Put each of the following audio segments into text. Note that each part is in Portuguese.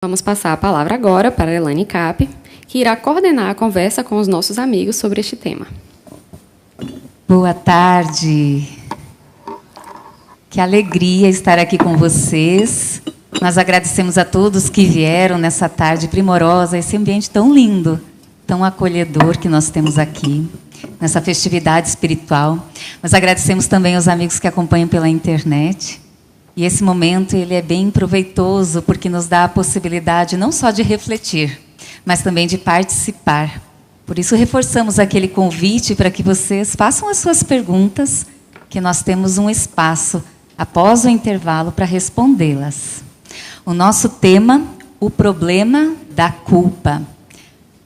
Vamos passar a palavra agora para a Elaine Cap, que irá coordenar a conversa com os nossos amigos sobre este tema. Boa tarde. Que alegria estar aqui com vocês. Nós agradecemos a todos que vieram nessa tarde primorosa, esse ambiente tão lindo, tão acolhedor que nós temos aqui, nessa festividade espiritual. Nós agradecemos também aos amigos que acompanham pela internet. E esse momento ele é bem proveitoso, porque nos dá a possibilidade não só de refletir, mas também de participar. Por isso, reforçamos aquele convite para que vocês façam as suas perguntas, que nós temos um espaço, após o intervalo, para respondê-las. O nosso tema, o problema da culpa.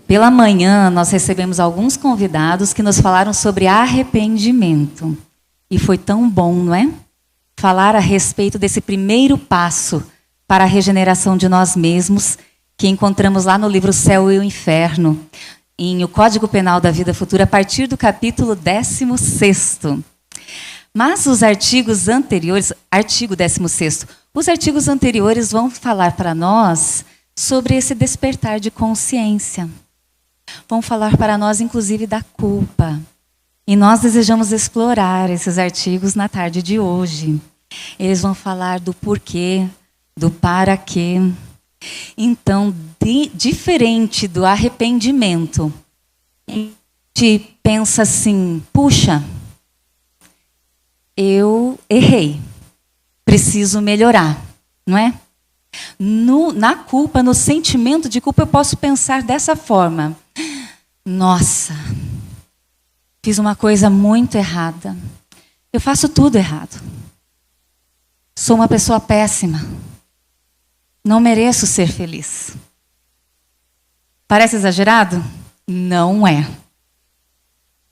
Pela manhã, nós recebemos alguns convidados que nos falaram sobre arrependimento. E foi tão bom, não é? Falar a respeito desse primeiro passo para a regeneração de nós mesmos, que encontramos lá no livro Céu e o Inferno, em O Código Penal da Vida Futura, a partir do capítulo 16º. Mas os artigos anteriores, artigo 16º, os artigos anteriores vão falar para nós sobre esse despertar de consciência. Vão falar para nós, inclusive, da culpa. E nós desejamos explorar esses artigos na tarde de hoje. Eles vão falar do porquê, do para quê. Então, diferente do arrependimento, a gente pensa assim, puxa, eu errei, preciso melhorar, não é? Na culpa, no sentimento de culpa, eu posso pensar dessa forma. Nossa, fiz uma coisa muito errada. Eu faço tudo errado. Sou uma pessoa péssima. Não mereço ser feliz. Parece exagerado? Não é.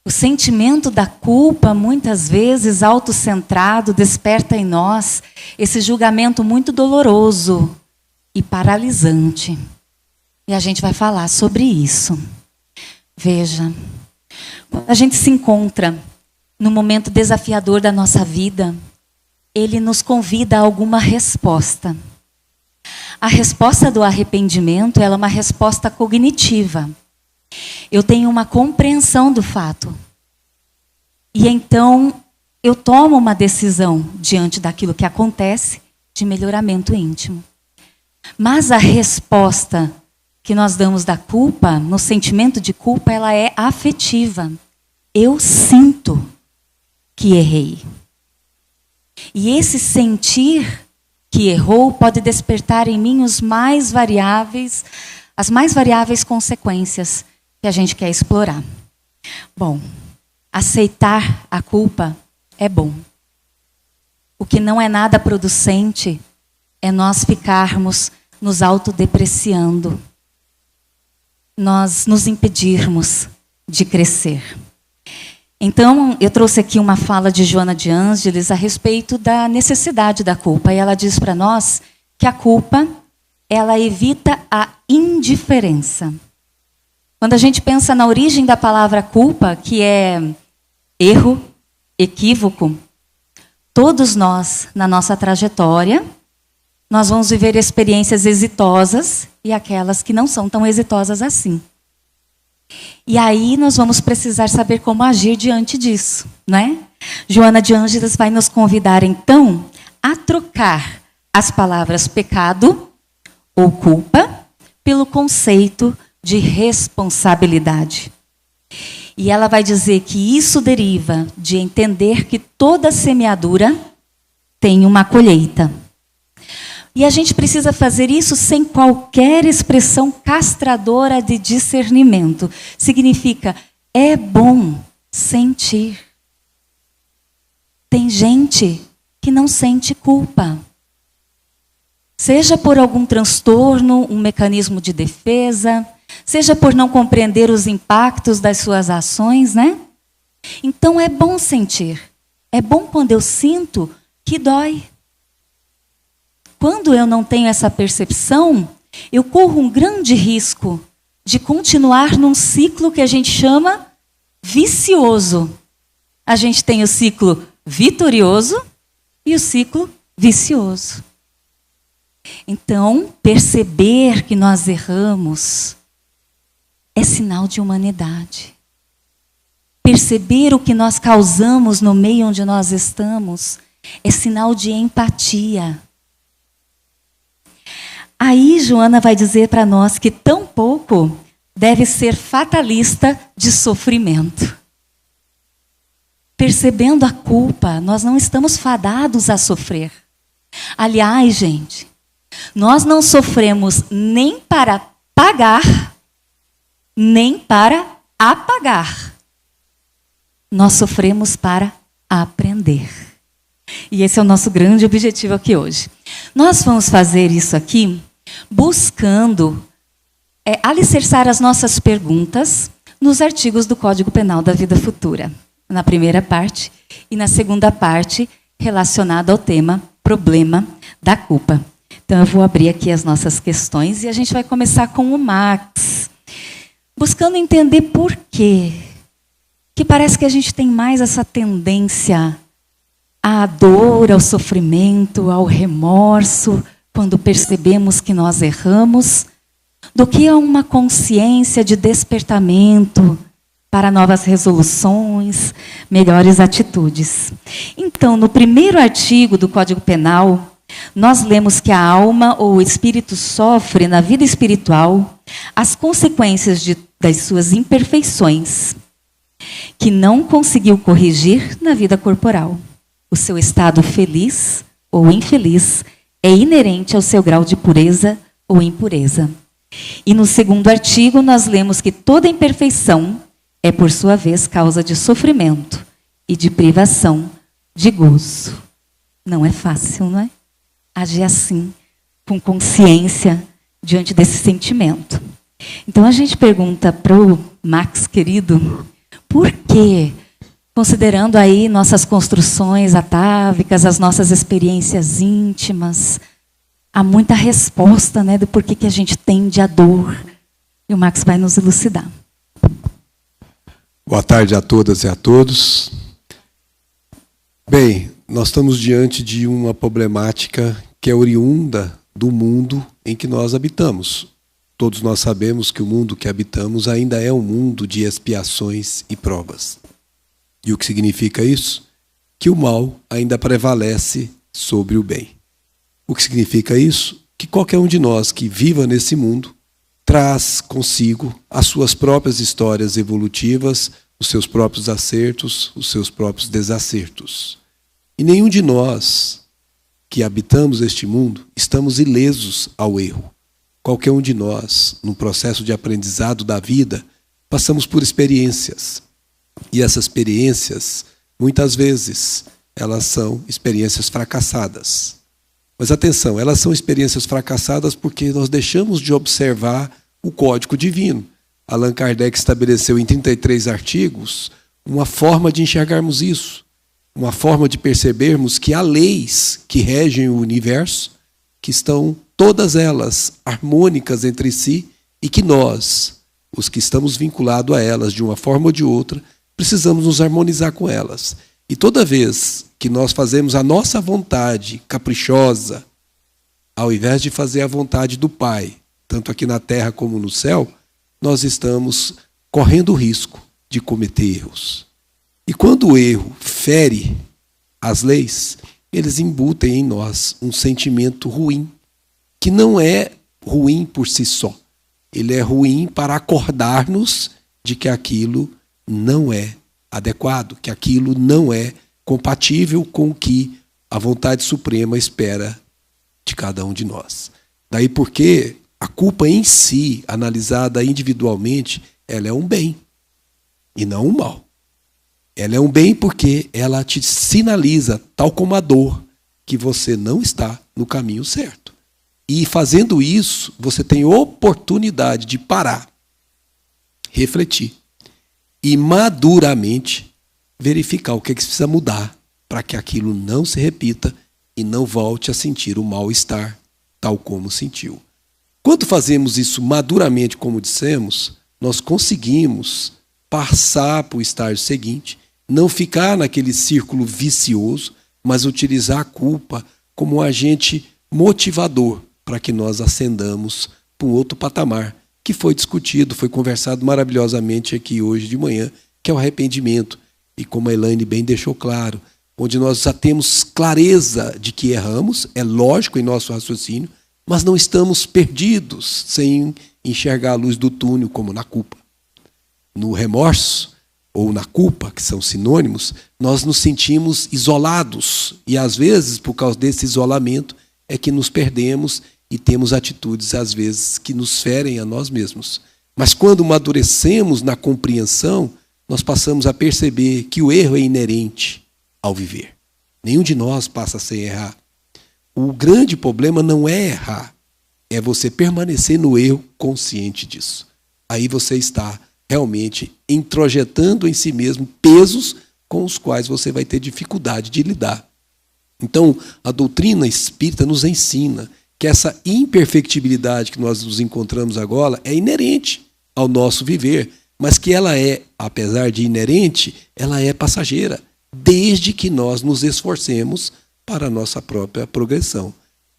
O sentimento da culpa, muitas vezes autocentrado, desperta em nós esse julgamento muito doloroso e paralisante. E a gente vai falar sobre isso. Veja, quando a gente se encontra no momento desafiador da nossa vida, ele nos convida a alguma resposta. A resposta do arrependimento, ela é uma resposta cognitiva. Eu tenho uma compreensão do fato. E então, eu tomo uma decisão diante daquilo que acontece de melhoramento íntimo. Mas a resposta que nós damos da culpa, no sentimento de culpa, ela é afetiva. Eu sinto que errei. E esse sentir que errou pode despertar em mim as mais variáveis consequências que a gente quer explorar. Bom, aceitar a culpa é bom. O que não é nada producente é nós ficarmos nos autodepreciando, nós nos impedirmos de crescer. Então, eu trouxe aqui uma fala de Joana de Ângeles a respeito da necessidade da culpa. E ela diz para nós que a culpa, ela evita a indiferença. Quando a gente pensa na origem da palavra culpa, que é erro, equívoco, todos nós, na nossa trajetória, nós vamos viver experiências exitosas e aquelas que não são tão exitosas assim. E aí nós vamos precisar saber como agir diante disso, né? Joana de Ângeles vai nos convidar, então, a trocar as palavras pecado ou culpa pelo conceito de responsabilidade. E ela vai dizer que isso deriva de entender que toda semeadura tem uma colheita. E a gente precisa fazer isso sem qualquer expressão castradora de discernimento. Significa, é bom sentir. Tem gente que não sente culpa. Seja por algum transtorno, um mecanismo de defesa, seja por não compreender os impactos das suas ações, né? Então é bom sentir. É bom quando eu sinto que dói. Quando eu não tenho essa percepção, eu corro um grande risco de continuar num ciclo que a gente chama vicioso. A gente tem o ciclo vitorioso e o ciclo vicioso. Então, perceber que nós erramos é sinal de humanidade. Perceber o que nós causamos no meio onde nós estamos é sinal de empatia. Aí Joana vai dizer para nós que tampouco deve ser fatalista de sofrimento. Percebendo a culpa, nós não estamos fadados a sofrer. Aliás, gente, nós não sofremos nem para pagar, nem para apagar. Nós sofremos para aprender. E esse é o nosso grande objetivo aqui hoje. Nós vamos fazer isso aqui buscando alicerçar as nossas perguntas nos artigos do Código Penal da Vida Futura, na primeira parte, e na segunda parte, relacionada ao tema problema da culpa. Então, eu vou abrir aqui as nossas questões e a gente vai começar com o Max, buscando entender por quê. Que parece que a gente tem mais essa tendência à dor, ao sofrimento, ao remorso, quando percebemos que nós erramos, do que a uma consciência de despertamento para novas resoluções, melhores atitudes. Então, no primeiro artigo do Código Penal, nós lemos que a alma ou o espírito sofre na vida espiritual as consequências das suas imperfeições, que não conseguiu corrigir na vida corporal. O seu estado feliz ou infeliz é inerente ao seu grau de pureza ou impureza. E no segundo artigo nós lemos que toda imperfeição é, por sua vez, causa de sofrimento e de privação de gozo. Não é fácil, não é? Agir assim, com consciência, diante desse sentimento. Então a gente pergunta para o Max, querido, por quê? Considerando aí nossas construções atávicas, as nossas experiências íntimas, há muita resposta, né, do porquê que a gente tende à dor. E o Max vai nos elucidar. Boa tarde a todas e a todos. Bem, nós estamos diante de uma problemática que é oriunda do mundo em que nós habitamos. Todos nós sabemos que o mundo que habitamos ainda é um mundo de expiações e provas. E o que significa isso? Que o mal ainda prevalece sobre o bem. O que significa isso? Que qualquer um de nós que viva nesse mundo traz consigo as suas próprias histórias evolutivas, os seus próprios acertos, os seus próprios desacertos. E nenhum de nós que habitamos este mundo estamos ilesos ao erro. Qualquer um de nós, no processo de aprendizado da vida, passamos por experiências. E essas experiências, muitas vezes, elas são experiências fracassadas. Mas atenção, elas são experiências fracassadas porque nós deixamos de observar o código divino. Allan Kardec estabeleceu em 33 artigos uma forma de enxergarmos isso, uma forma de percebermos que há leis que regem o universo, que estão todas elas harmônicas entre si e que nós, os que estamos vinculados a elas de uma forma ou de outra, precisamos nos harmonizar com elas. E toda vez que nós fazemos a nossa vontade caprichosa, ao invés de fazer a vontade do Pai, tanto aqui na terra como no céu, nós estamos correndo o risco de cometer erros. E quando o erro fere as leis, eles embutem em nós um sentimento ruim, que não é ruim por si só. Ele é ruim para acordar-nos de que aquilo não é adequado, que aquilo não é compatível com o que a vontade suprema espera de cada um de nós. Daí porque a culpa em si, analisada individualmente, ela é um bem e não um mal. Ela é um bem porque ela te sinaliza, tal como a dor, que você não está no caminho certo. E fazendo isso, você tem oportunidade de parar, refletir e maduramente verificar o que precisa mudar para que aquilo não se repita e não volte a sentir o mal-estar tal como sentiu. Quando fazemos isso maduramente, como dissemos, nós conseguimos passar para o estágio seguinte, não ficar naquele círculo vicioso, mas utilizar a culpa como um agente motivador para que nós ascendamos para um outro patamar, que foi discutido, foi conversado maravilhosamente aqui hoje de manhã, que é o arrependimento. E como a Elaine bem deixou claro, onde nós já temos clareza de que erramos, é lógico em nosso raciocínio, mas não estamos perdidos sem enxergar a luz do túnel, como na culpa. No remorso ou na culpa, que são sinônimos, nós nos sentimos isolados. E às vezes, por causa desse isolamento, é que nos perdemos e temos atitudes, às vezes, que nos ferem a nós mesmos. Mas quando amadurecemos na compreensão, nós passamos a perceber que o erro é inerente ao viver. Nenhum de nós passa sem errar. O grande problema não é errar, é você permanecer no erro consciente disso. Aí você está realmente introjetando em si mesmo pesos com os quais você vai ter dificuldade de lidar. Então, a doutrina espírita nos ensina que essa imperfectibilidade que nós nos encontramos agora é inerente ao nosso viver, mas que ela é, apesar de inerente, ela é passageira, desde que nós nos esforcemos para a nossa própria progressão.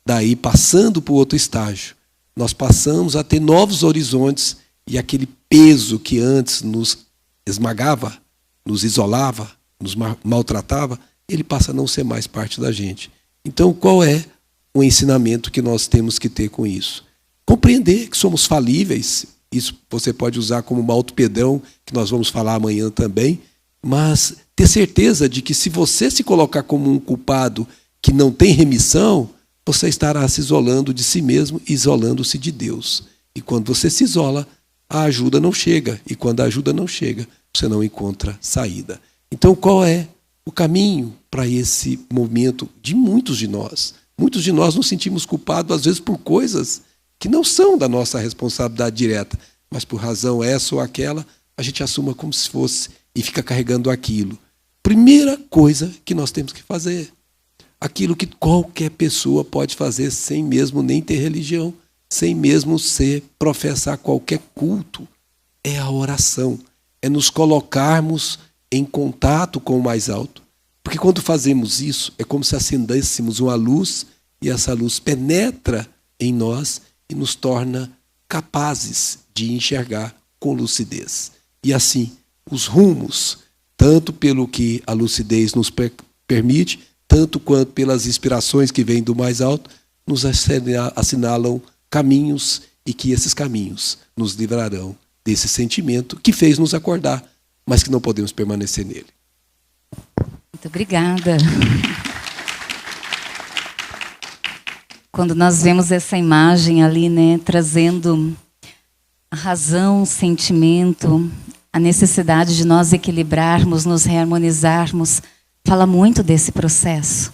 Daí, passando para o outro estágio, nós passamos a ter novos horizontes e aquele peso que antes nos esmagava, nos isolava, nos maltratava, ele passa a não ser mais parte da gente. Então, qual é o ensinamento que nós temos que ter com isso? Compreender que somos falíveis, isso você pode usar como um autopedão, que nós vamos falar amanhã também, mas ter certeza de que se você se colocar como um culpado que não tem remissão, você estará se isolando de si mesmo, isolando-se de Deus. E quando você se isola, a ajuda não chega. E quando a ajuda não chega, você não encontra saída. Então, qual é o caminho para esse momento de muitos de nós? Muitos de nós nos sentimos culpados, às vezes, por coisas que não são da nossa responsabilidade direta, mas por razão essa ou aquela, a gente assuma como se fosse e fica carregando aquilo. Primeira coisa que nós temos que fazer, aquilo que qualquer pessoa pode fazer sem mesmo nem ter religião, sem mesmo professar qualquer culto, é a oração, é nos colocarmos em contato com o mais alto. Porque quando fazemos isso, é como se acendêssemos uma luz e essa luz penetra em nós e nos torna capazes de enxergar com lucidez. E assim, os rumos, tanto pelo que a lucidez nos permite, tanto quanto pelas inspirações que vêm do mais alto, nos assinalam caminhos e que esses caminhos nos livrarão desse sentimento que fez nos acordar, mas que não podemos permanecer nele. Muito obrigada. Quando nós vemos essa imagem ali, né, trazendo a razão, o sentimento, a necessidade de nós equilibrarmos, nos reharmonizarmos, fala muito desse processo.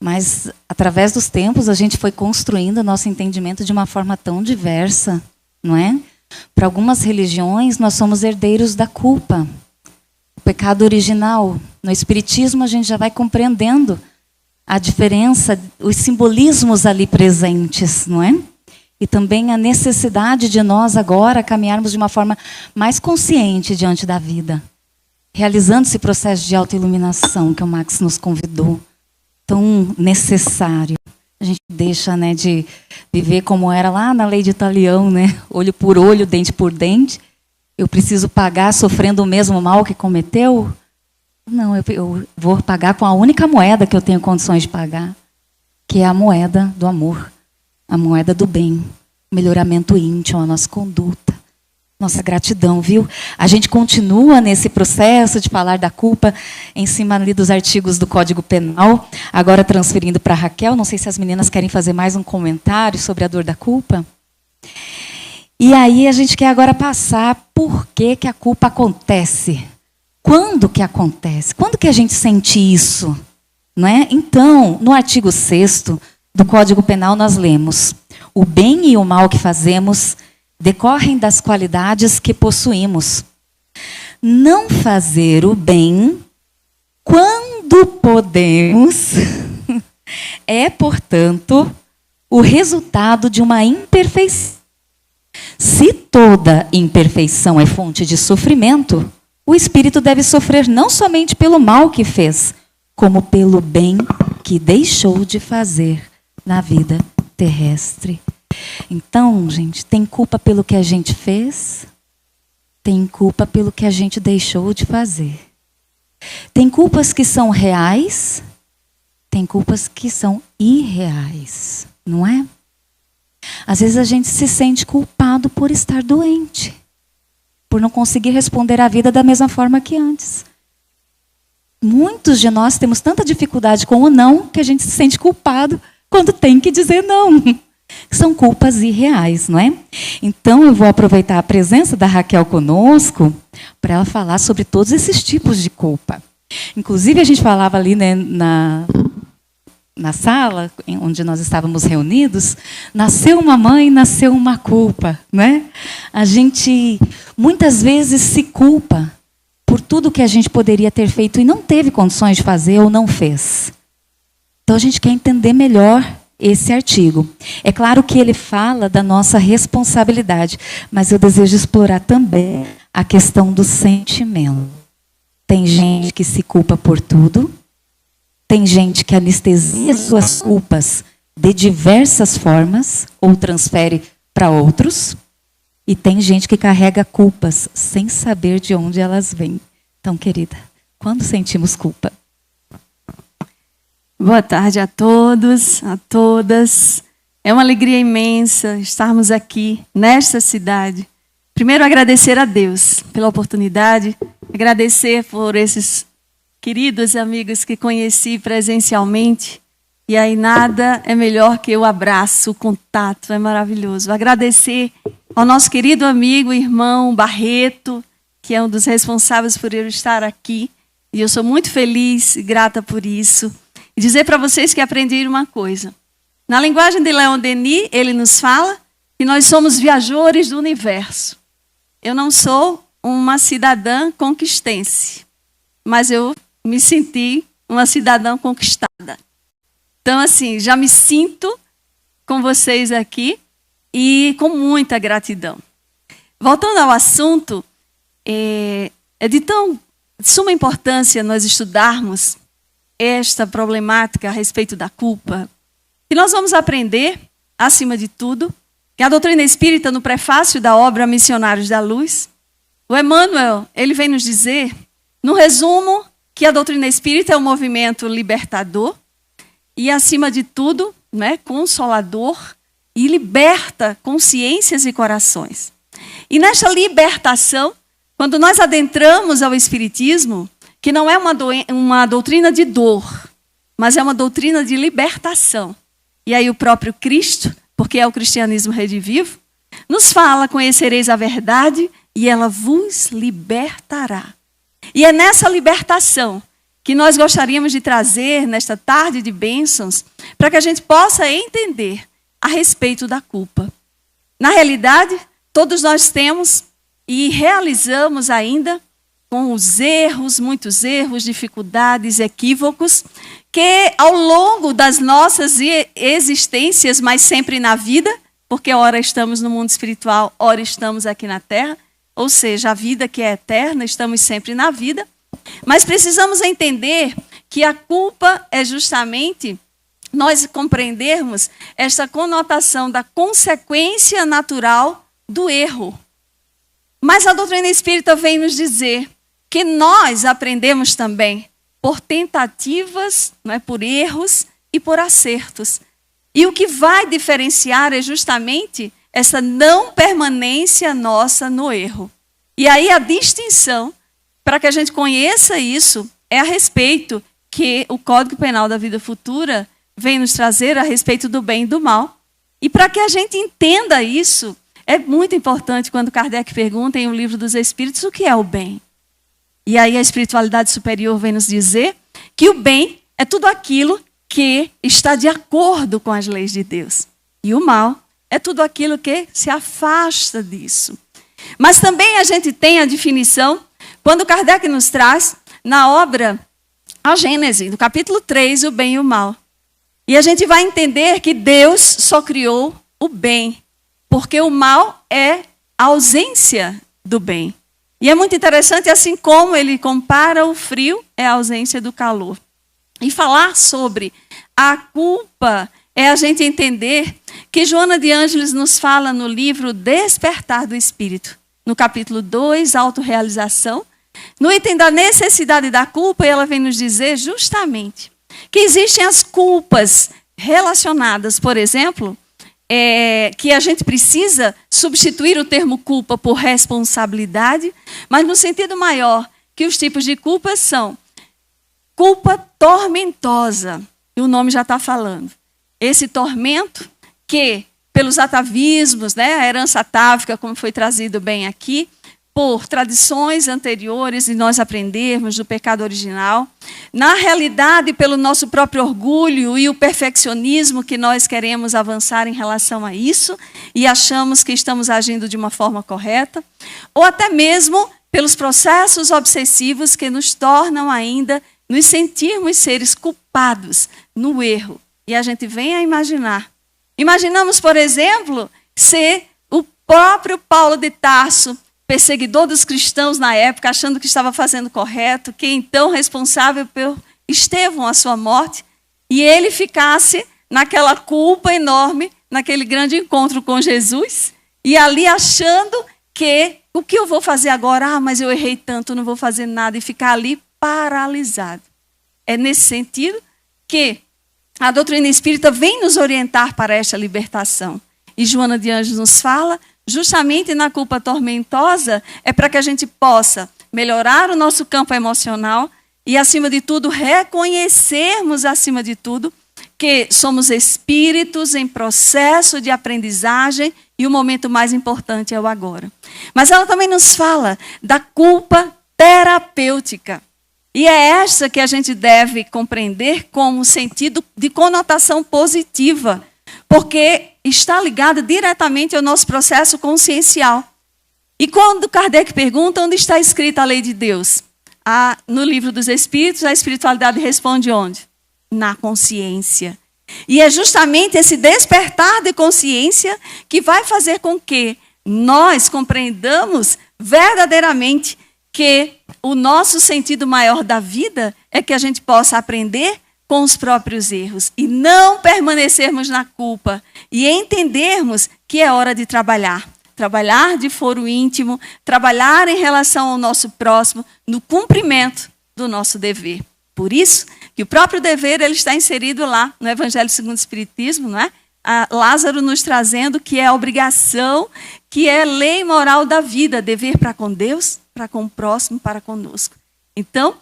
Mas, através dos tempos, a gente foi construindo o nosso entendimento de uma forma tão diversa, não é? Para algumas religiões, nós somos herdeiros da culpa, o pecado original. No Espiritismo, a gente já vai compreendendo a diferença, os simbolismos ali presentes, não é? E também a necessidade de nós agora caminharmos de uma forma mais consciente diante da vida, realizando esse processo de autoiluminação que o Max nos convidou, tão necessário. A gente deixa, né, de viver como era lá na lei de Talião, né? Olho por olho, dente por dente. Eu preciso pagar sofrendo o mesmo mal que cometeu? Não, eu vou pagar com a única moeda que eu tenho condições de pagar, que é a moeda do amor, a moeda do bem, o melhoramento íntimo, a nossa conduta, nossa gratidão, viu? A gente continua nesse processo de falar da culpa em cima ali dos artigos do Código Penal, agora transferindo para a Raquel. Não sei se as meninas querem fazer mais um comentário sobre a dor da culpa. E aí a gente quer agora passar por que a culpa acontece. Quando que acontece? Quando que a gente sente isso? Não é? Então, no artigo 6º do Código Penal, nós lemos: o bem e o mal que fazemos decorrem das qualidades que possuímos. Não fazer o bem quando podemos é, portanto, o resultado de uma imperfeição. Se toda imperfeição é fonte de sofrimento, o espírito deve sofrer não somente pelo mal que fez, como pelo bem que deixou de fazer na vida terrestre. Então, gente, tem culpa pelo que a gente fez, tem culpa pelo que a gente deixou de fazer. Tem culpas que são reais, tem culpas que são irreais, não é? Às vezes a gente se sente culpado por estar doente, por não conseguir responder à vida da mesma forma que antes. Muitos de nós temos tanta dificuldade com o não que a gente se sente culpado quando tem que dizer não. São culpas irreais, não é? Então eu vou aproveitar a presença da Raquel conosco para ela falar sobre todos esses tipos de culpa. Inclusive a gente falava ali, né, na sala onde nós estávamos reunidos, nasceu uma mãe, nasceu uma culpa, né? A gente muitas vezes se culpa por tudo que a gente poderia ter feito e não teve condições de fazer ou não fez. Então a gente quer entender melhor esse artigo. É claro que ele fala da nossa responsabilidade, mas eu desejo explorar também a questão do sentimento. Tem gente que se culpa por tudo, tem gente que anestesia suas culpas de diversas formas ou transfere para outros, e tem gente que carrega culpas sem saber de onde elas vêm. Então, querida, quando sentimos culpa? Boa tarde a todos, a todas. É uma alegria imensa estarmos aqui nesta cidade. Primeiro, agradecer a Deus pela oportunidade, agradecer por esses queridos amigos que conheci presencialmente. E aí nada é melhor que o abraço, o contato, é maravilhoso. Agradecer ao nosso querido amigo, irmão Barreto, que é um dos responsáveis por eu estar aqui. E eu sou muito feliz e grata por isso. E dizer para vocês que aprendi uma coisa. Na linguagem de Leon Denis, ele nos fala que nós somos viajores do universo. Eu não sou uma cidadã conquistense, mas eu me senti uma cidadã conquistada. Então, assim, já me sinto com vocês aqui e com muita gratidão. Voltando ao assunto, é de suma importância nós estudarmos esta problemática a respeito da culpa, que nós vamos aprender, acima de tudo, que a doutrina espírita, no prefácio da obra Missionários da Luz, o Emmanuel, ele vem nos dizer, no resumo, que a doutrina espírita é um movimento libertador e, acima de tudo, né, consolador e liberta consciências e corações. E nesta libertação, quando nós adentramos ao Espiritismo, que não é uma doutrina de dor, mas é uma doutrina de libertação. E aí o próprio Cristo, porque é o cristianismo redivivo, nos fala: conhecereis a verdade e ela vos libertará. E é nessa libertação que nós gostaríamos de trazer nesta tarde de bênçãos, para que a gente possa entender a respeito da culpa. Na realidade, todos nós temos e realizamos ainda com os erros, muitos erros, dificuldades, equívocos, que ao longo das nossas existências, mas sempre na vida, porque ora estamos no mundo espiritual, ora estamos aqui na terra, ou seja, a vida que é eterna, estamos sempre na vida, mas precisamos entender que a culpa é justamente nós compreendermos esta conotação da consequência natural do erro. Mas a doutrina espírita vem nos dizer que nós aprendemos também por tentativas, não é, por erros e por acertos. E o que vai diferenciar é justamente essa não permanência nossa no erro. E aí a distinção, para que a gente conheça isso, é a respeito que o Código Penal da Vida Futura vem nos trazer a respeito do bem e do mal. E para que a gente entenda isso, é muito importante quando Kardec pergunta em O Livro dos Espíritos o que é o bem. E aí a espiritualidade superior vem nos dizer que o bem é tudo aquilo que está de acordo com as leis de Deus. E o mal é tudo aquilo que se afasta disso. Mas também a gente tem a definição, quando Kardec nos traz, na obra A Gênese, no capítulo 3, o bem e o mal. E a gente vai entender que Deus só criou o bem, porque o mal é a ausência do bem. E é muito interessante, assim como ele compara o frio, é a ausência do calor. E falar sobre a culpa é a gente entender que Joana de Ângeles nos fala no livro Despertar do Espírito. No capítulo 2, autorrealização, no item da necessidade da culpa, ela vem nos dizer justamente que existem as culpas relacionadas, por exemplo, que a gente precisa substituir o termo culpa por responsabilidade, mas no sentido maior, que os tipos de culpa são culpa tormentosa, e o nome já está falando. Esse tormento que, pelos atavismos, né, a herança atávica, como foi trazido bem aqui, por tradições anteriores e nós aprendermos do pecado original, na realidade, pelo nosso próprio orgulho e o perfeccionismo que nós queremos avançar em relação a isso e achamos que estamos agindo de uma forma correta, ou até mesmo pelos processos obsessivos que nos tornam ainda nos sentirmos seres culpados no erro. E a gente vem a imaginar. Imaginamos, por exemplo, ser o próprio Paulo de Tarso, perseguidor dos cristãos na época, achando que estava fazendo correto, que então responsável por Estevão, a sua morte, e ele ficasse naquela culpa enorme, naquele grande encontro com Jesus, e ali achando que, o que eu vou fazer agora? Ah, mas eu errei tanto, não vou fazer nada, e ficar ali paralisado. É nesse sentido que a doutrina espírita vem nos orientar para esta libertação. E Joana de Ângeles nos fala, justamente na culpa tormentosa, é para que a gente possa melhorar o nosso campo emocional e, acima de tudo, reconhecermos, acima de tudo, que somos espíritos em processo de aprendizagem e o momento mais importante é o agora. Mas ela também nos fala da culpa terapêutica. E é essa que a gente deve compreender como sentido de conotação positiva, porque está ligada diretamente ao nosso processo consciencial. E quando Kardec pergunta onde está escrita a lei de Deus, no livro dos Espíritos, a espiritualidade responde onde? Na consciência. E é justamente esse despertar de consciência que vai fazer com que nós compreendamos verdadeiramente que o nosso sentido maior da vida é que a gente possa aprender com os próprios erros e não permanecermos na culpa e entendermos que é hora de trabalhar. Trabalhar de foro íntimo, trabalhar em relação ao nosso próximo, no cumprimento do nosso dever. Por isso que o próprio dever ele está inserido lá no Evangelho segundo o Espiritismo, não é? Lázaro nos trazendo que é a obrigação, que é lei moral da vida, dever para com Deus, para com o próximo, para conosco. Então,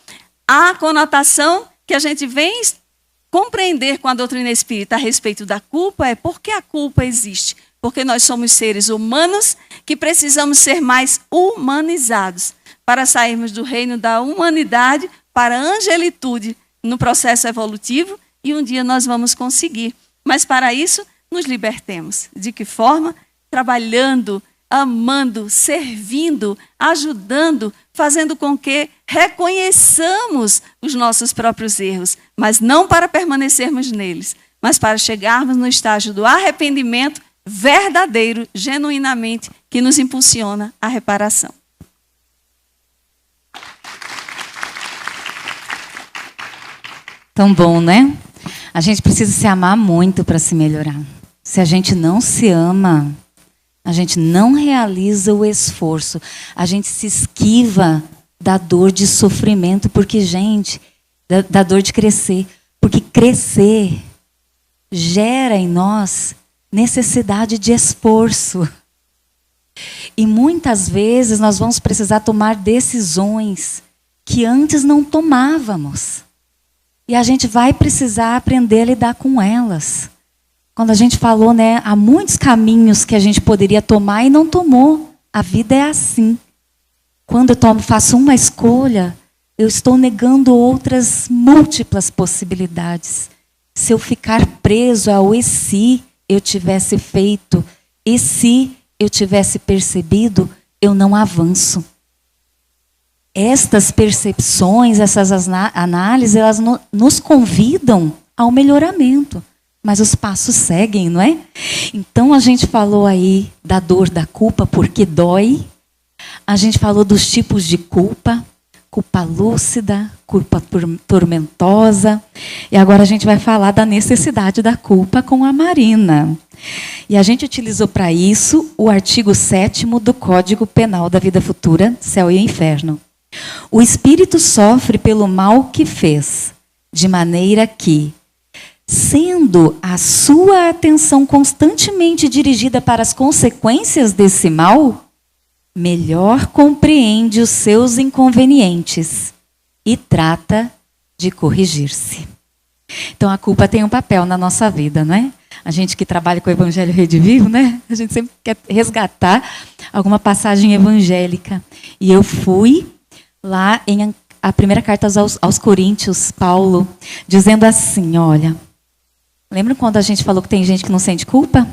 a conotação que a gente vem compreender com a doutrina espírita a respeito da culpa é porque a culpa existe. Porque nós somos seres humanos que precisamos ser mais humanizados para sairmos do reino da humanidade para a angelitude no processo evolutivo e um dia nós vamos conseguir. Mas para isso, nos libertemos. De que forma? Trabalhando, amando, servindo, ajudando, fazendo com que reconheçamos os nossos próprios erros, mas não para permanecermos neles, mas para chegarmos no estágio do arrependimento verdadeiro, genuinamente, que nos impulsiona à reparação. Tão bom, né? A gente precisa se amar muito para se melhorar. Se a gente não se ama, a gente não realiza o esforço, a gente se esquiva da dor de sofrimento, porque, gente, da dor de crescer. Porque crescer gera em nós necessidade de esforço. E muitas vezes nós vamos precisar tomar decisões que antes não tomávamos. E a gente vai precisar aprender a lidar com elas. Quando a gente falou, né, há muitos caminhos que a gente poderia tomar e não tomou. A vida é assim. Quando eu faço uma escolha, eu estou negando outras múltiplas possibilidades. Se eu ficar preso ao e se eu tivesse feito, e se eu tivesse percebido, eu não avanço. Estas percepções, essas análises, elas nos convidam ao melhoramento. Mas os passos seguem, não é? Então a gente falou aí da dor da culpa, porque dói. A gente falou dos tipos de culpa. culpa lúcida, culpa tormentosa. E agora a gente vai falar da necessidade da culpa com a Marina. E a gente utilizou para isso o artigo 7º do Código Penal da Vida Futura, Céu e Inferno. O espírito sofre pelo mal que fez, de maneira que, sendo a sua atenção constantemente dirigida para as consequências desse mal, melhor compreende os seus inconvenientes e trata de corrigir-se. Então a culpa tem um papel na nossa vida, não é? A gente que trabalha com o Evangelho Rede Vivo, né? A gente sempre quer resgatar alguma passagem evangélica. E eu fui lá em a primeira carta aos Coríntios, Paulo, dizendo assim, olha, lembra quando a gente falou que tem gente que não sente culpa?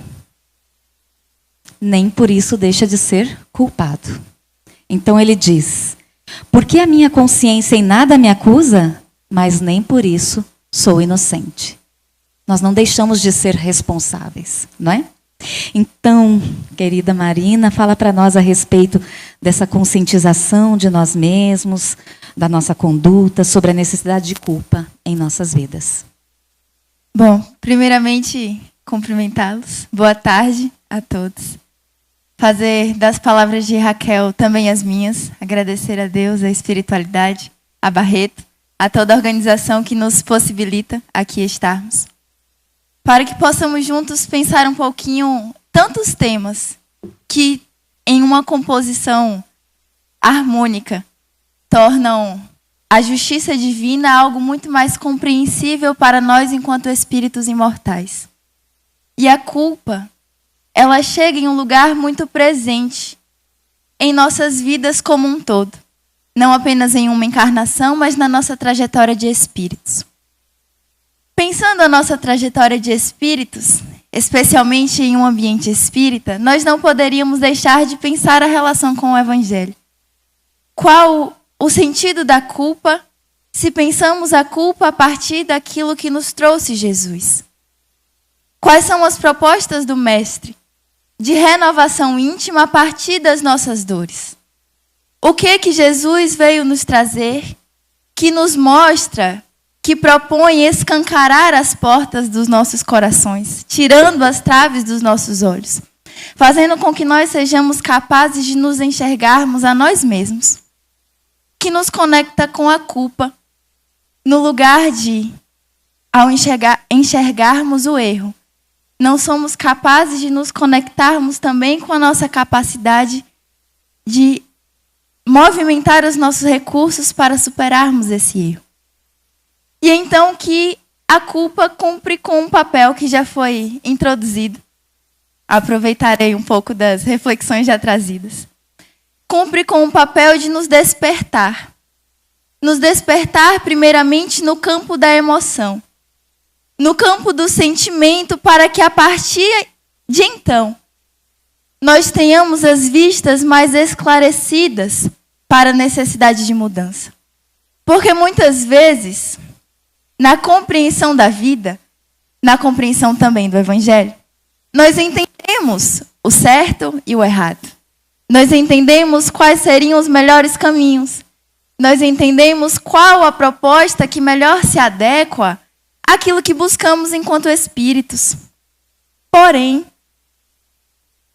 Nem por isso deixa de ser culpado. Então ele diz, porque a minha consciência em nada me acusa, mas nem por isso sou inocente. Nós não deixamos de ser responsáveis, não é? Então, querida Marina, fala para nós a respeito dessa conscientização de nós mesmos, da nossa conduta, sobre a necessidade de culpa em nossas vidas. Bom, primeiramente, cumprimentá-los. Boa tarde a todos. Fazer das palavras de Raquel também as minhas. Agradecer a Deus, a espiritualidade, a Barreto, a toda a organização que nos possibilita aqui estarmos. Para que possamos juntos pensar um pouquinho tantos temas que, em uma composição harmônica, tornam a justiça divina algo muito mais compreensível para nós enquanto espíritos imortais. E a culpa, ela chega em um lugar muito presente em nossas vidas como um todo. Não apenas em uma encarnação, mas na nossa trajetória de espíritos. Pensando a nossa trajetória de espíritos, especialmente em um ambiente espírita, nós não poderíamos deixar de pensar a relação com o Evangelho. Qual o sentido da culpa, se pensamos a culpa a partir daquilo que nos trouxe Jesus? Quais são as propostas do Mestre de renovação íntima a partir das nossas dores? O que Jesus veio nos trazer, que nos mostra, que propõe escancarar as portas dos nossos corações, tirando as traves dos nossos olhos, fazendo com que nós sejamos capazes de nos enxergarmos a nós mesmos, que nos conecta com a culpa, no lugar de, ao enxergarmos o erro, não somos capazes de nos conectarmos também com a nossa capacidade de movimentar os nossos recursos para superarmos esse erro. E então que a culpa cumpre com um papel que já foi introduzido. Aproveitarei um pouco das reflexões já trazidas. Cumpre com o papel de nos despertar. Nos despertar primeiramente no campo da emoção. No campo do sentimento, para que a partir de então nós tenhamos as vistas mais esclarecidas para a necessidade de mudança. Porque muitas vezes, na compreensão da vida, na compreensão também do Evangelho, nós entendemos o certo e o errado. Nós entendemos quais seriam os melhores caminhos. Nós entendemos qual a proposta que melhor se adequa àquilo que buscamos enquanto espíritos. Porém,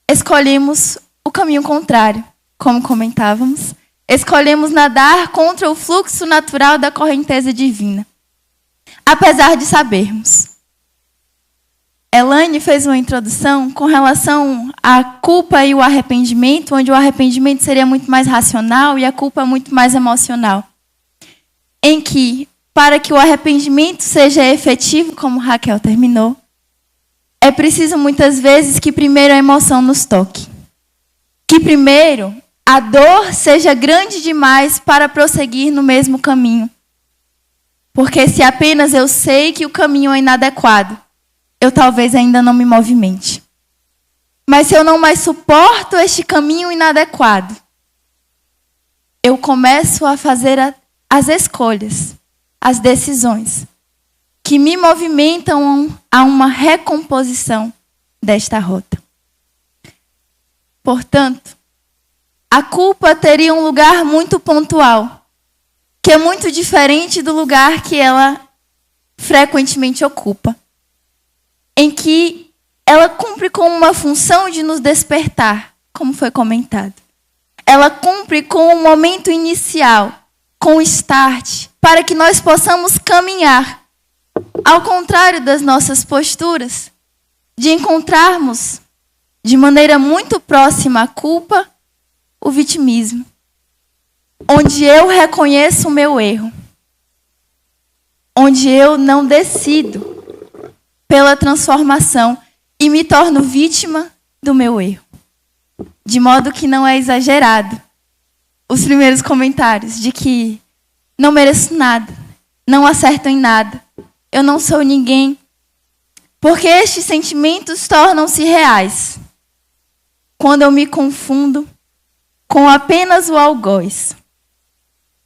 escolhemos o caminho contrário, como comentávamos. Escolhemos nadar contra o fluxo natural da correnteza divina. Apesar de sabermos. Elaine fez uma introdução com relação à culpa e o arrependimento, onde o arrependimento seria muito mais racional e a culpa muito mais emocional. Em que, para que o arrependimento seja efetivo, como Raquel terminou, é preciso muitas vezes que primeiro a emoção nos toque. Que primeiro a dor seja grande demais para prosseguir no mesmo caminho. Porque se apenas eu sei que o caminho é inadequado, eu talvez ainda não me movimente. Mas se eu não mais suporto este caminho inadequado, eu começo a fazer as escolhas, as decisões, que me movimentam a uma recomposição desta rota. Portanto, a culpa teria um lugar muito pontual, que é muito diferente do lugar que ela frequentemente ocupa, em que ela cumpre com uma função de nos despertar, como foi comentado. Ela cumpre com o momento inicial, com o start, para que nós possamos caminhar. Ao contrário das nossas posturas, de encontrarmos de maneira muito próxima a culpa, o vitimismo, onde eu reconheço o meu erro, onde eu não decido pela transformação e me torno vítima do meu erro. De modo que não é exagerado os primeiros comentários de que não mereço nada, não acerto em nada, eu não sou ninguém, porque estes sentimentos tornam-se reais quando eu me confundo com apenas o algoz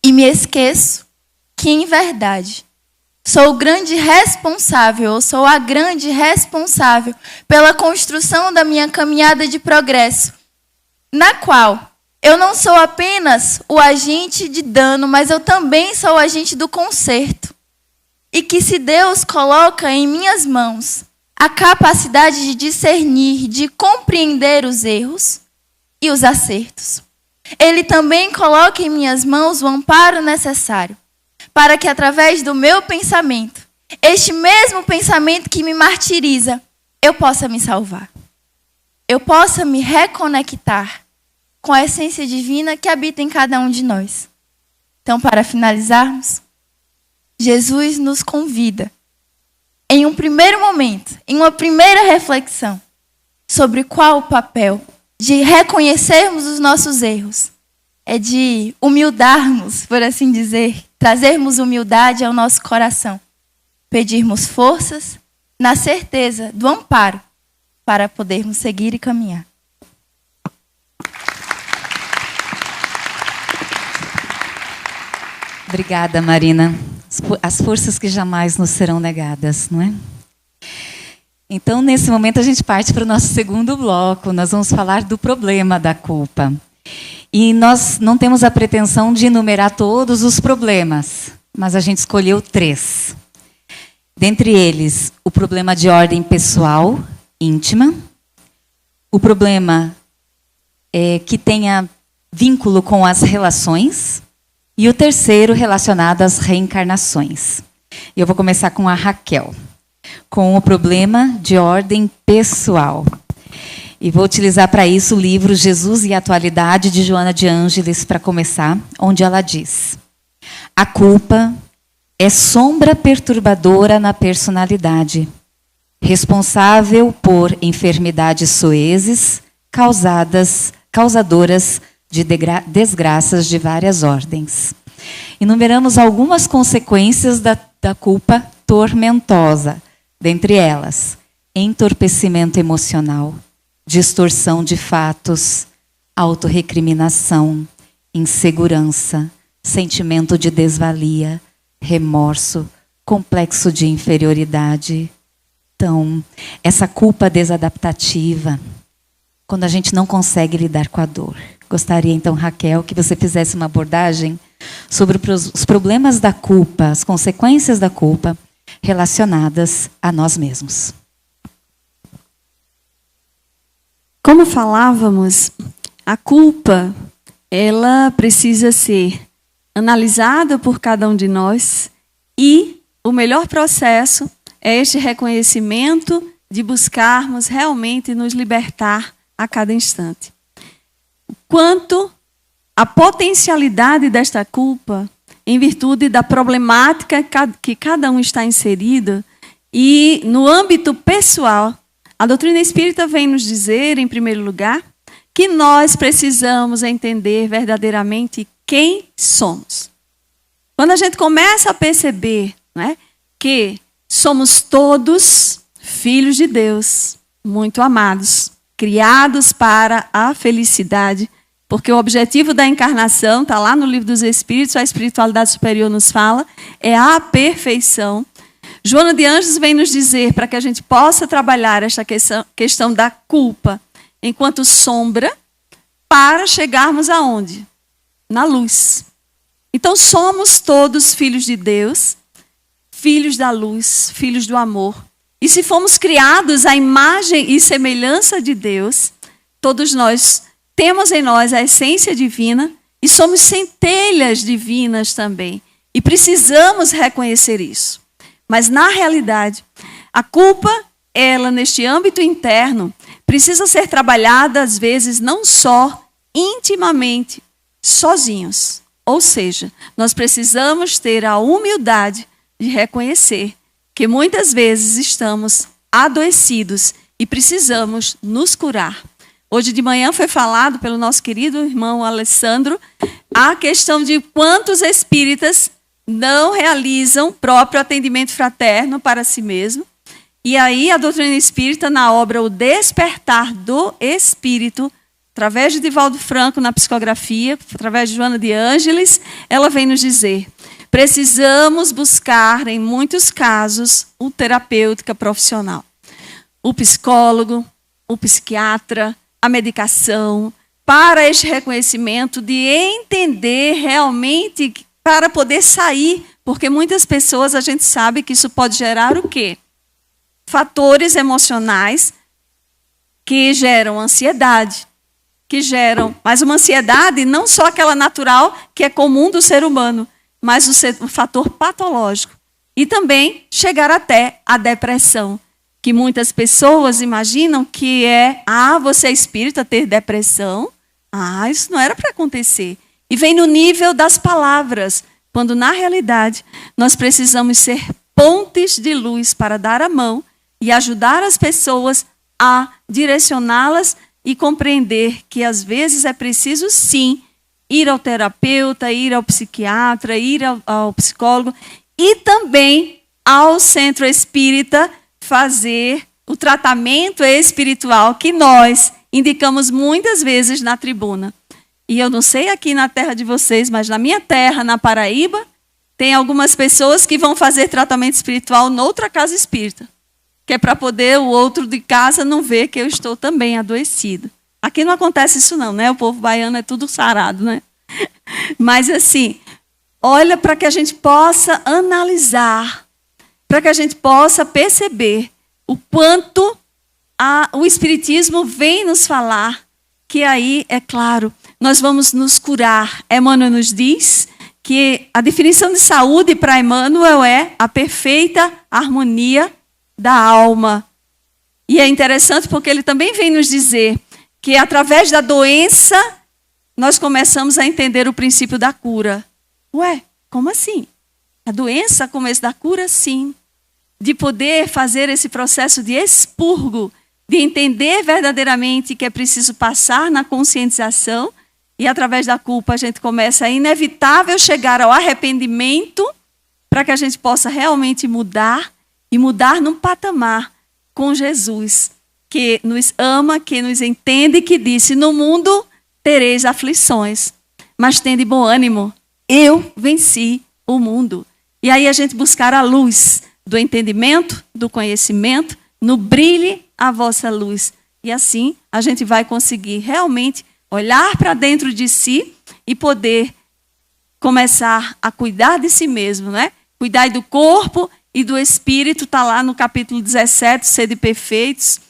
e me esqueço que, em verdade, sou o grande responsável, ou sou a grande responsável pela construção da minha caminhada de progresso, na qual eu não sou apenas o agente de dano, mas eu também sou o agente do conserto. E que se Deus coloca em minhas mãos a capacidade de discernir, de compreender os erros e os acertos, Ele também coloca em minhas mãos o amparo necessário para que, através do meu pensamento, este mesmo pensamento que me martiriza, eu possa me salvar. Eu possa me reconectar com a essência divina que habita em cada um de nós. Então, para finalizarmos, Jesus nos convida, em um primeiro momento, em uma primeira reflexão, sobre qual o papel de reconhecermos os nossos erros, é de humildarmos, por assim dizer, trazermos humildade ao nosso coração, pedirmos forças na certeza do amparo para podermos seguir e caminhar. Obrigada, Marina. As forças que jamais nos serão negadas, não é? Então, nesse momento, a gente parte para o nosso segundo bloco. Nós vamos falar do problema da culpa. E nós não temos a pretensão de enumerar todos os problemas, mas a gente escolheu 3. Dentre eles, o problema de ordem pessoal, íntima. O problema que tenha vínculo com as relações. E o terceiro, relacionado às reencarnações. Eu vou começar com a Raquel, com o problema de ordem pessoal. E vou utilizar para isso o livro Jesus e a Atualidade, de Joana de Ângeles, para começar, onde ela diz: a culpa é sombra perturbadora na personalidade, responsável por enfermidades soezes, causadoras de desgraças de várias ordens. Enumeramos algumas consequências da culpa tormentosa, dentre elas, entorpecimento emocional, distorção de fatos, autorrecriminação, insegurança, sentimento de desvalia, remorso, complexo de inferioridade. Então, essa culpa desadaptativa, quando a gente não consegue lidar com a dor. Gostaria, então, Raquel, que você fizesse uma abordagem sobre os problemas da culpa, as consequências da culpa relacionadas a nós mesmos. Como falávamos, a culpa, ela precisa ser analisada por cada um de nós e o melhor processo é este reconhecimento de buscarmos realmente nos libertar a cada instante. Quanto à potencialidade desta culpa, em virtude da problemática que cada um está inserido, e no âmbito pessoal, a doutrina espírita vem nos dizer, em primeiro lugar, que nós precisamos entender verdadeiramente quem somos. Quando a gente começa a perceber, né, que somos todos filhos de Deus, muito amados, criados para a felicidade, porque o objetivo da encarnação, está lá no Livro dos Espíritos, a espiritualidade superior nos fala, é a perfeição. Joana de Ângeles vem nos dizer, para que a gente possa trabalhar esta questão da culpa enquanto sombra, para chegarmos aonde? Na luz. Então somos todos filhos de Deus, filhos da luz, filhos do amor. E se fomos criados à imagem e semelhança de Deus, todos nós temos em nós a essência divina e somos centelhas divinas também. E precisamos reconhecer isso. Mas na realidade, a culpa, ela neste âmbito interno, precisa ser trabalhada às vezes não só intimamente, sozinhos. Ou seja, nós precisamos ter a humildade de reconhecer que muitas vezes estamos adoecidos e precisamos nos curar. Hoje de manhã foi falado pelo nosso querido irmão Alessandro a questão de quantos espíritas não realizam próprio atendimento fraterno para si mesmo. E aí a doutrina espírita, na obra O Despertar do Espírito, através de Divaldo Franco na psicografia, através de Joana de Ângeles, ela vem nos dizer: precisamos buscar, em muitos casos, o terapêutica profissional. O psicólogo, o psiquiatra, a medicação, para este reconhecimento de entender realmente, para poder sair, porque muitas pessoas, a gente sabe que isso pode gerar o quê? Fatores emocionais que geram ansiedade, que geram, mas uma ansiedade não só aquela natural que é comum do ser humano, mas o fator patológico. E também chegar até a depressão, que muitas pessoas imaginam que é, você é espírita, ter depressão, isso não era para acontecer. E vem no nível das palavras, quando na realidade nós precisamos ser pontes de luz para dar a mão e ajudar as pessoas a direcioná-las e compreender que às vezes é preciso sim ir ao terapeuta, ir ao psiquiatra, ir ao psicólogo e também ao centro espírita fazer o tratamento espiritual que nós indicamos muitas vezes na tribuna. E eu não sei aqui na terra de vocês, mas na minha terra, na Paraíba, tem algumas pessoas que vão fazer tratamento espiritual noutra casa espírita, que é para poder o outro de casa não ver que eu estou também adoecido. Aqui não acontece isso não, né? O povo baiano é tudo sarado, né? Mas assim, olha, para que a gente possa analisar, para que a gente possa perceber o quanto o Espiritismo vem nos falar, que aí, é claro, nós vamos nos curar. Emmanuel nos diz que a definição de saúde para Emmanuel é a perfeita harmonia da alma. E é interessante porque ele também vem nos dizer que através da doença nós começamos a entender o princípio da cura. Ué, como assim? A doença, começo da cura, sim. De poder fazer esse processo de expurgo, de entender verdadeiramente que é preciso passar na conscientização e através da culpa a gente começa a inevitável chegar ao arrependimento para que a gente possa realmente mudar e mudar num patamar com Jesus, que nos ama, que nos entende e que disse: no mundo tereis aflições, mas tende bom ânimo, eu venci o mundo. E aí a gente buscar a luz do entendimento, do conhecimento, no brilhe a vossa luz. E assim a gente vai conseguir realmente olhar para dentro de si e poder começar a cuidar de si mesmo, né? Cuidar do corpo e do espírito, está lá no capítulo 17, Sede Perfeitos,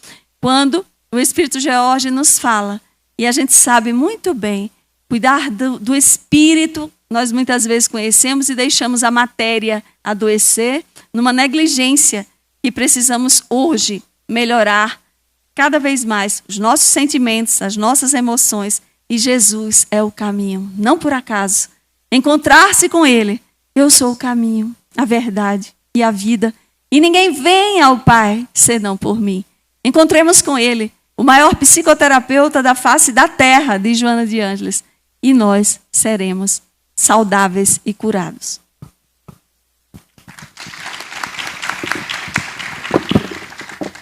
quando o Espírito George nos fala. E a gente sabe muito bem, cuidar do espírito, nós muitas vezes conhecemos e deixamos a matéria adoecer numa negligência que precisamos hoje melhorar cada vez mais os nossos sentimentos, as nossas emoções. E Jesus é o caminho, não por acaso. Encontrar-se com Ele, eu sou o caminho, a verdade e a vida. E ninguém vem ao Pai senão por mim. Encontremos com Ele, o maior psicoterapeuta da face da terra, diz Joana de Ângeles. E nós seremos saudáveis e curados.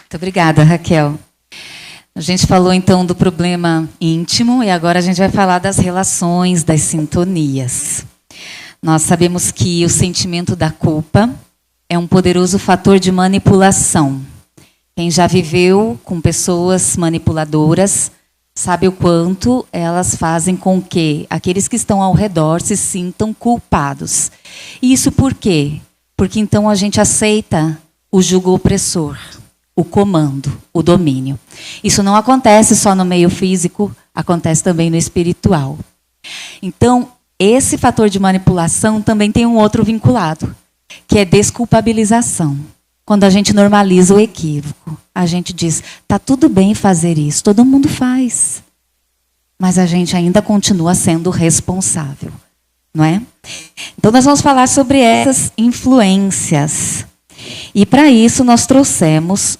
Muito obrigada, Raquel. A gente falou então do problema íntimo e agora a gente vai falar das relações, das sintonias. Nós sabemos que o sentimento da culpa é um poderoso fator de manipulação. Quem já viveu com pessoas manipuladoras sabe o quanto elas fazem com que aqueles que estão ao redor se sintam culpados. E isso por quê? Porque então a gente aceita o jugo opressor, o comando, o domínio. Isso não acontece só no meio físico, acontece também no espiritual. Então, esse fator de manipulação também tem um outro vinculado, que é desculpabilização. Quando a gente normaliza o equívoco, a gente diz, tá tudo bem fazer isso, todo mundo faz. Mas a gente ainda continua sendo responsável, não é? Então nós vamos falar sobre essas influências. E para isso nós trouxemos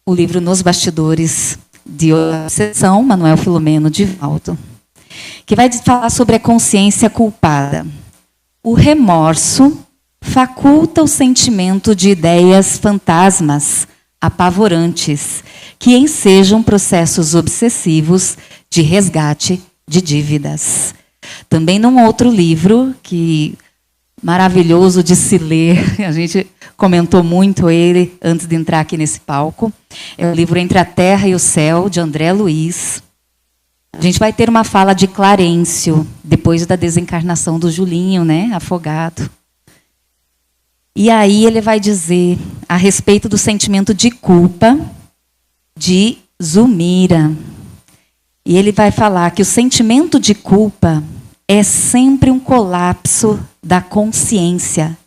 o livro Nos Bastidores de Obsessão, Manuel Filomeno Divaldo, que vai falar sobre a consciência culpada. O remorso faculta o sentimento de ideias fantasmas, apavorantes, que ensejam processos obsessivos de resgate de dívidas. Também num outro livro, que maravilhoso de se ler, a gente comentou muito ele antes de entrar aqui nesse palco, é o livro Entre a Terra e o Céu, de André Luiz. A gente vai ter uma fala de Clarencio, depois da desencarnação do Julinho, né, afogado. E aí ele vai dizer a respeito do sentimento de culpa de Zulmira. E ele vai falar que o sentimento de culpa é sempre um colapso da consciência.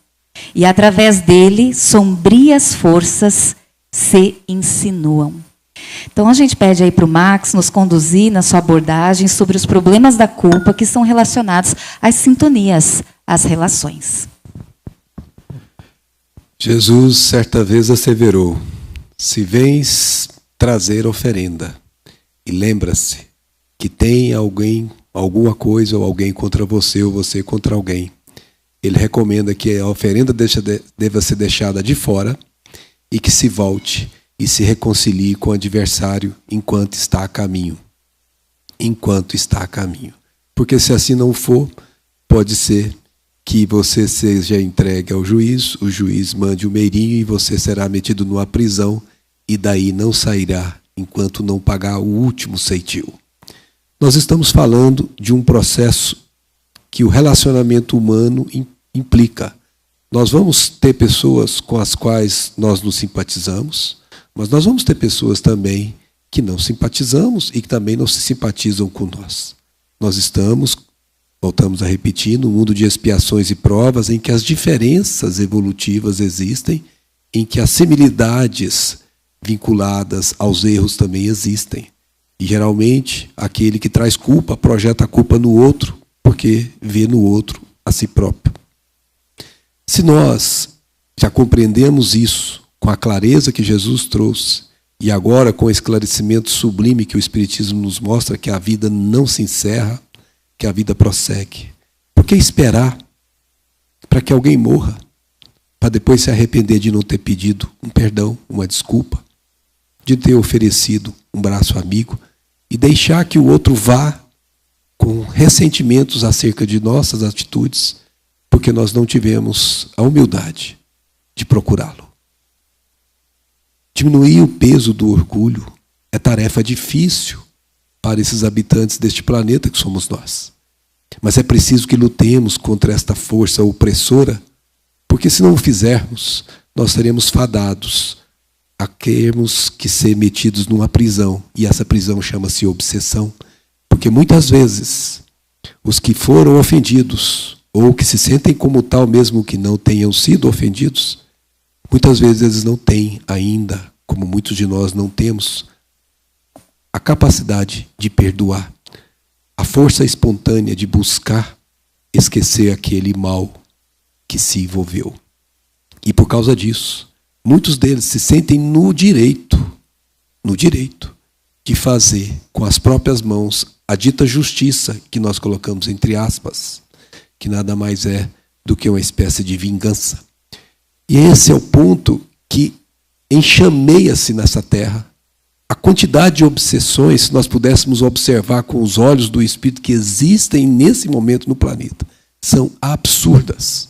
E através dele, sombrias forças se insinuam. Então a gente pede aí para o Max nos conduzir na sua abordagem sobre os problemas da culpa que são relacionados às sintonias, às relações. Jesus certa vez asseverou: se vens trazer oferenda e lembra-se que tem alguém, alguma coisa ou alguém contra você ou você contra alguém, ele recomenda que a oferenda deva ser deixada de fora e que se volte e se reconcilie com o adversário enquanto está a caminho. Enquanto está a caminho. Porque se assim não for, pode ser que você seja entregue ao juiz, o juiz mande o meirinho e você será metido numa prisão e daí não sairá enquanto não pagar o último ceitil. Nós estamos falando de um processo que o relacionamento humano implica. Nós vamos ter pessoas com as quais nós nos simpatizamos, mas nós vamos ter pessoas também que não simpatizamos e que também não se simpatizam com nós. Nós estamos, voltamos a repetir, no mundo de expiações e provas em que as diferenças evolutivas existem, em que as similaridades vinculadas aos erros também existem. E geralmente aquele que traz culpa projeta a culpa no outro porque vê no outro a si próprio. Se nós já compreendemos isso com a clareza que Jesus trouxe e agora com o esclarecimento sublime que o Espiritismo nos mostra que a vida não se encerra, que a vida prossegue. Por que esperar para que alguém morra, para depois se arrepender de não ter pedido um perdão, uma desculpa, de ter oferecido um braço amigo e deixar que o outro vá com ressentimentos acerca de nossas atitudes, porque nós não tivemos a humildade de procurá-lo. Diminuir o peso do orgulho é tarefa difícil para esses habitantes deste planeta que somos nós. Mas é preciso que lutemos contra esta força opressora, porque se não o fizermos, nós seremos fadados a termos que ser metidos numa prisão, e essa prisão chama-se obsessão, porque muitas vezes os que foram ofendidos, ou que se sentem como tal mesmo que não tenham sido ofendidos, muitas vezes eles não têm ainda, como muitos de nós não temos, a capacidade de perdoar, a força espontânea de buscar esquecer aquele mal que se envolveu. E por causa disso, muitos deles se sentem no direito de fazer com as próprias mãos a dita justiça que nós colocamos entre aspas, que nada mais é do que uma espécie de vingança. E esse é o ponto que enxameia-se nessa terra. A quantidade de obsessões, se nós pudéssemos observar com os olhos do Espírito que existem nesse momento no planeta, são absurdas.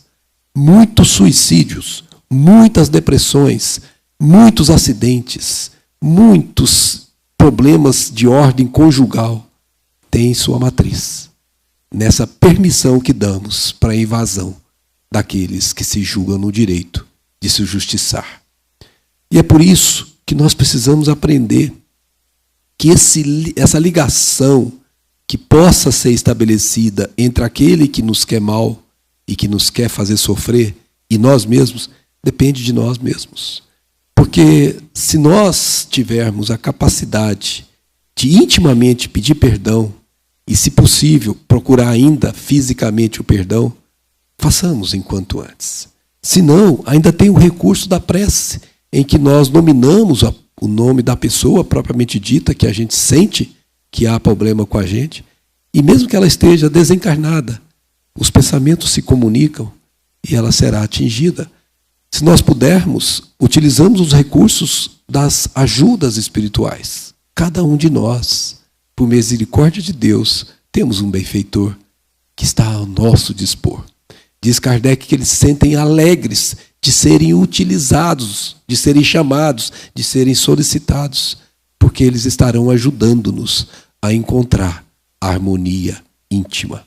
Muitos suicídios, muitas depressões, muitos acidentes, muitos problemas de ordem conjugal têm sua matriz nessa permissão que damos para a invasão daqueles que se julgam no direito de se justiçar. E é por isso que nós precisamos aprender que essa ligação que possa ser estabelecida entre aquele que nos quer mal e que nos quer fazer sofrer e nós mesmos, depende de nós mesmos. Porque se nós tivermos a capacidade de intimamente pedir perdão e, se possível, procurar ainda fisicamente o perdão, façamos enquanto antes. Se não, ainda tem o recurso da prece, em que nós nominamos o nome da pessoa propriamente dita, que a gente sente que há problema com a gente, e mesmo que ela esteja desencarnada, os pensamentos se comunicam e ela será atingida. Se nós pudermos, utilizamos os recursos das ajudas espirituais. Cada um de nós, por misericórdia de Deus, temos um benfeitor que está ao nosso dispor. Diz Kardec que eles se sentem alegres de serem utilizados, de serem chamados, de serem solicitados, porque eles estarão ajudando-nos a encontrar a harmonia íntima.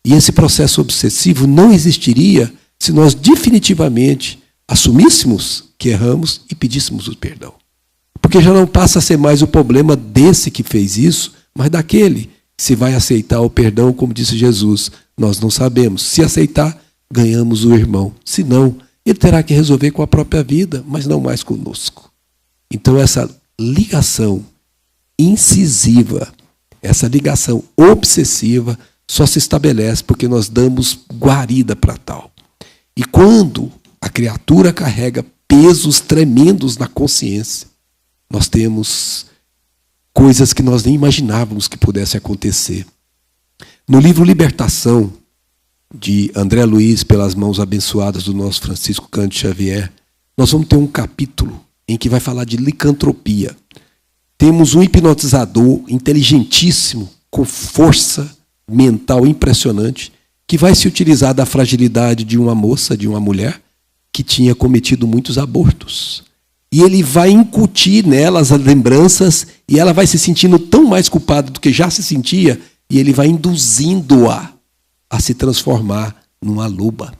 E esse processo obsessivo não existiria se nós definitivamente assumíssemos que erramos e pedíssemos o perdão. Porque já não passa a ser mais o problema desse que fez isso, mas daquele. Se vai aceitar o perdão, como disse Jesus, nós não sabemos. Se aceitar, ganhamos o irmão. Se não, ele terá que resolver com a própria vida, mas não mais conosco. Então essa ligação incisiva, essa ligação obsessiva, só se estabelece porque nós damos guarida para tal. E quando a criatura carrega pesos tremendos na consciência, nós temos coisas que nós nem imaginávamos que pudesse acontecer. No livro Libertação, de André Luiz, pelas mãos abençoadas do nosso Francisco Cândido Xavier, nós vamos ter um capítulo em que vai falar de licantropia. Temos um hipnotizador inteligentíssimo, com força mental impressionante, que vai se utilizar da fragilidade de uma moça, de uma mulher, que tinha cometido muitos abortos. E ele vai incutir nelas as lembranças, e ela vai se sentindo tão mais culpada do que já se sentia, e ele vai induzindo-a a se transformar numa loba.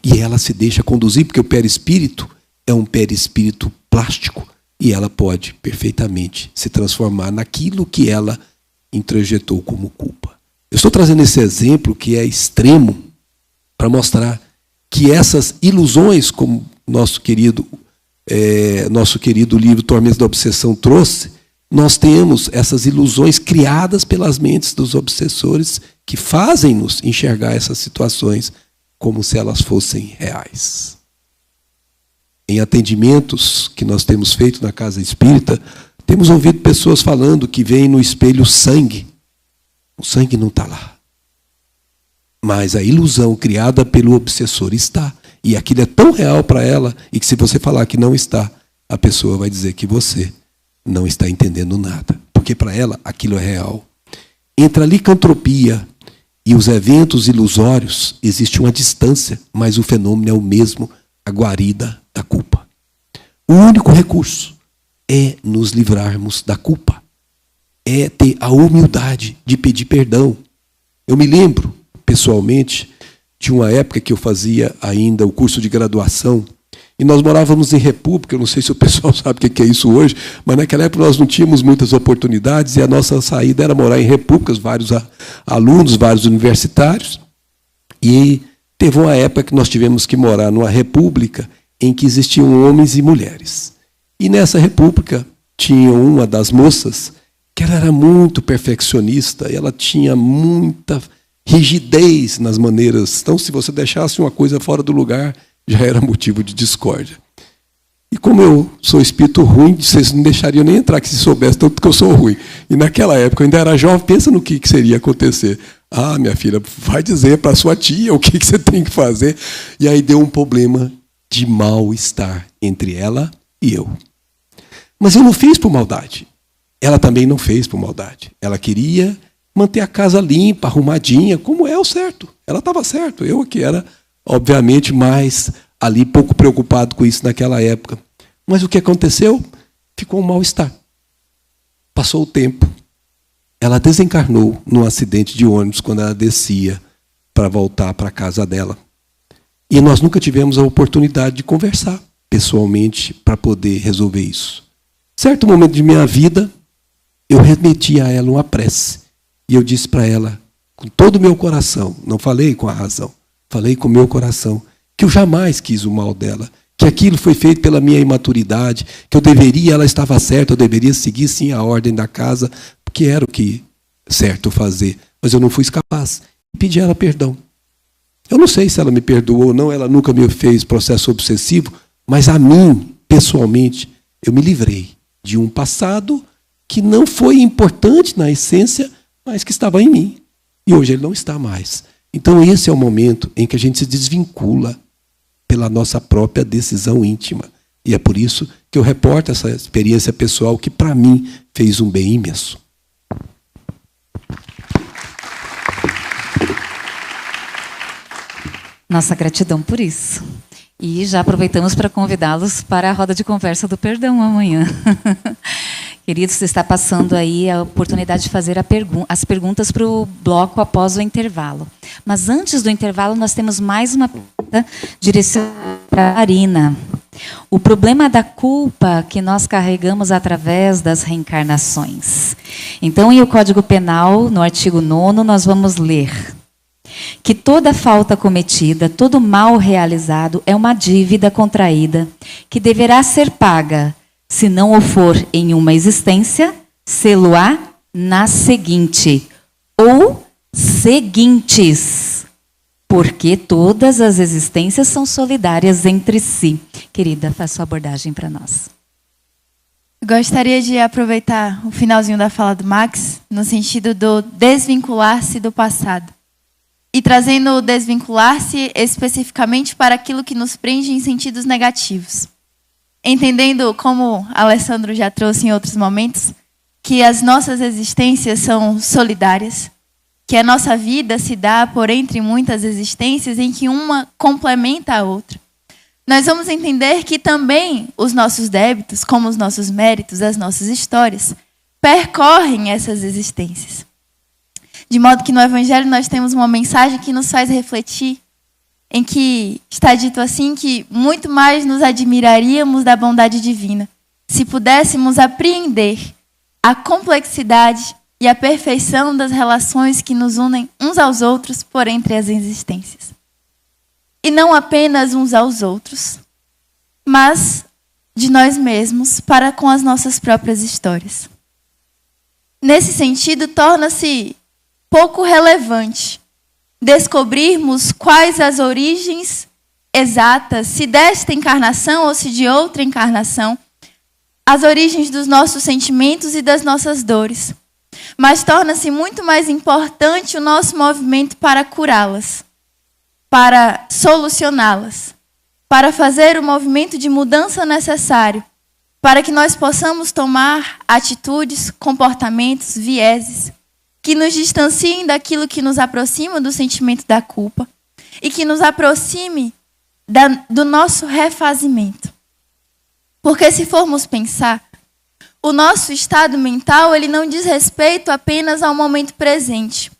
E ela se deixa conduzir, porque o perispírito é um perispírito plástico, e ela pode perfeitamente se transformar naquilo que ela introjetou como culpa. Eu estou trazendo esse exemplo que é extremo para mostrar que essas ilusões, como nosso querido livro Tormentos da Obsessão trouxe, nós temos essas ilusões criadas pelas mentes dos obsessores que fazem-nos enxergar essas situações como se elas fossem reais. Em atendimentos que nós temos feito na Casa Espírita, temos ouvido pessoas falando que veem no espelho sangue. O sangue não está lá. Mas a ilusão criada pelo obsessor está. E aquilo é tão real para ela, e que se você falar que não está, a pessoa vai dizer que você não está entendendo nada. Porque para ela aquilo é real. Entre a licantropia e os eventos ilusórios existe uma distância, mas o fenômeno é o mesmo, a guarida da culpa. O único recurso é nos livrarmos da culpa. É ter a humildade de pedir perdão. Eu me lembro, pessoalmente, de uma época que eu fazia ainda o curso de graduação, e nós morávamos em república. Eu não sei se o pessoal sabe o que é isso hoje, mas naquela época nós não tínhamos muitas oportunidades, e a nossa saída era morar em repúblicas, vários alunos, vários universitários. E teve uma época que nós tivemos que morar numa república em que existiam homens e mulheres. E nessa república tinha uma das moças que ela era muito perfeccionista, e ela tinha muita rigidez nas maneiras. Então, se você deixasse uma coisa fora do lugar, já era motivo de discórdia. E como eu sou espírito ruim, vocês não deixariam nem entrar, que se soubesse tanto que eu sou ruim. E naquela época eu ainda era jovem, pensa no que seria acontecer. Ah, minha filha, vai dizer para sua tia o que você tem que fazer. E aí deu um problema de mal-estar entre ela e eu. Mas eu não fiz por maldade. Ela também não fez por maldade. Ela queria manter a casa limpa, arrumadinha, como é o certo. Ela estava certo. Eu que era, obviamente, mais ali pouco preocupado com isso naquela época. Mas o que aconteceu? Ficou um mal-estar. Passou o tempo. Ela desencarnou num acidente de ônibus quando ela descia para voltar para a casa dela. E nós nunca tivemos a oportunidade de conversar pessoalmente para poder resolver isso. Certo momento de minha vida, eu remeti a ela uma prece. E eu disse para ela, com todo o meu coração, não falei com a razão, falei com o meu coração, que eu jamais quis o mal dela, que aquilo foi feito pela minha imaturidade, que eu deveria, ela estava certa, eu deveria seguir sim a ordem da casa, porque era o que certo fazer, mas eu não fui capaz. E pedi a ela perdão. Eu não sei se ela me perdoou ou não, ela nunca me fez processo obsessivo, mas a mim, pessoalmente, eu me livrei de um passado que não foi importante na essência, mas que estava em mim. E hoje ele não está mais. Então esse é o momento em que a gente se desvincula pela nossa própria decisão íntima. E é por isso que eu reporto essa experiência pessoal que, para mim, fez um bem imenso. Nossa gratidão por isso. E já aproveitamos para convidá-los para a roda de conversa do perdão amanhã. Queridos, você está passando aí a oportunidade de fazer as perguntas para o bloco após o intervalo. Mas antes do intervalo, nós temos mais uma pergunta direcionada para a Marina. O problema da culpa que nós carregamos através das reencarnações. Então, em o Código Penal, no artigo 9º, nós vamos ler que toda falta cometida, todo mal realizado é uma dívida contraída que deverá ser paga, se não o for em uma existência, sê-lo-á na seguinte, ou seguintes, porque todas as existências são solidárias entre si. Querida, faça sua abordagem para nós. Gostaria de aproveitar o finalzinho da fala do Max, no sentido do desvincular-se do passado. E trazendo o desvincular-se especificamente para aquilo que nos prende em sentidos negativos. Entendendo, como Alessandro já trouxe em outros momentos, que as nossas existências são solidárias, que a nossa vida se dá por entre muitas existências em que uma complementa a outra. Nós vamos entender que também os nossos débitos, como os nossos méritos, as nossas histórias, percorrem essas existências. De modo que no Evangelho nós temos uma mensagem que nos faz refletir, em que está dito assim que muito mais nos admiraríamos da bondade divina, se pudéssemos apreender a complexidade e a perfeição das relações que nos unem uns aos outros por entre as existências. E não apenas uns aos outros, mas de nós mesmos para com as nossas próprias histórias. Nesse sentido, torna-se pouco relevante descobrirmos quais as origens exatas, se desta encarnação ou se de outra encarnação, as origens dos nossos sentimentos e das nossas dores. Mas torna-se muito mais importante o nosso movimento para curá-las, para solucioná-las, para fazer o movimento de mudança necessário, para que nós possamos tomar atitudes, comportamentos, vieses, que nos distanciem daquilo que nos aproxima do sentimento da culpa e que nos aproxime do nosso refazimento. Porque se formos pensar, o nosso estado mental ele não diz respeito apenas ao momento presente,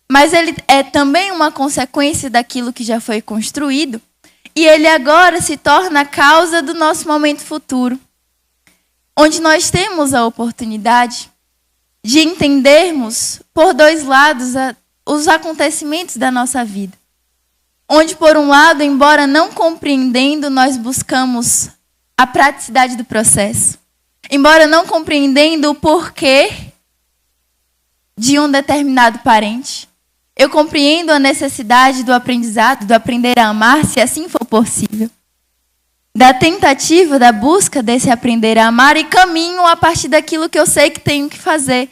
mas ele é também uma consequência daquilo que já foi construído e ele agora se torna a causa do nosso momento futuro, onde nós temos a oportunidade de entendermos por dois lados os acontecimentos da nossa vida. Onde, por um lado, embora não compreendendo, nós buscamos a praticidade do processo. Embora não compreendendo o porquê de um determinado parente, eu compreendo a necessidade do aprendizado, do aprender a amar, se assim for possível. Da tentativa, da busca desse aprender a amar e caminho a partir daquilo que eu sei que tenho que fazer,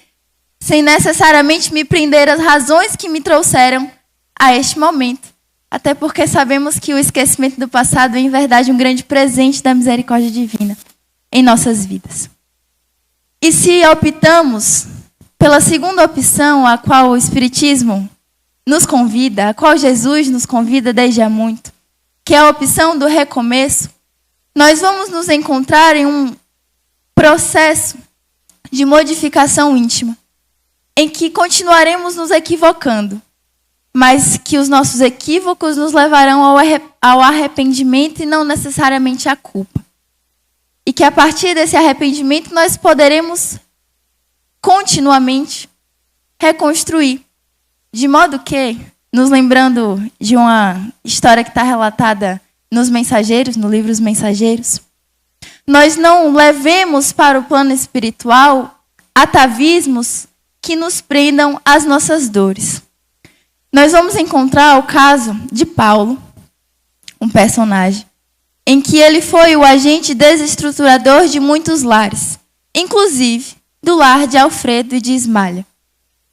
sem necessariamente me prender às razões que me trouxeram a este momento. Até porque sabemos que o esquecimento do passado é, em verdade, um grande presente da misericórdia divina em nossas vidas. E se optamos pela segunda opção, a qual o Espiritismo nos convida, a qual Jesus nos convida desde há muito, que é a opção do recomeço, nós vamos nos encontrar em um processo de modificação íntima, em que continuaremos nos equivocando, mas que os nossos equívocos nos levarão ao arrependimento e não necessariamente à culpa. E que a partir desse arrependimento nós poderemos continuamente reconstruir, de modo que, nos lembrando de uma história que está relatada nos Mensageiros, no livro Os Mensageiros, nós não levemos para o plano espiritual atavismos que nos prendam às nossas dores. Nós vamos encontrar o caso de Paulo, um personagem, em que ele foi o agente desestruturador de muitos lares, inclusive do lar de Alfredo e de Ismalha,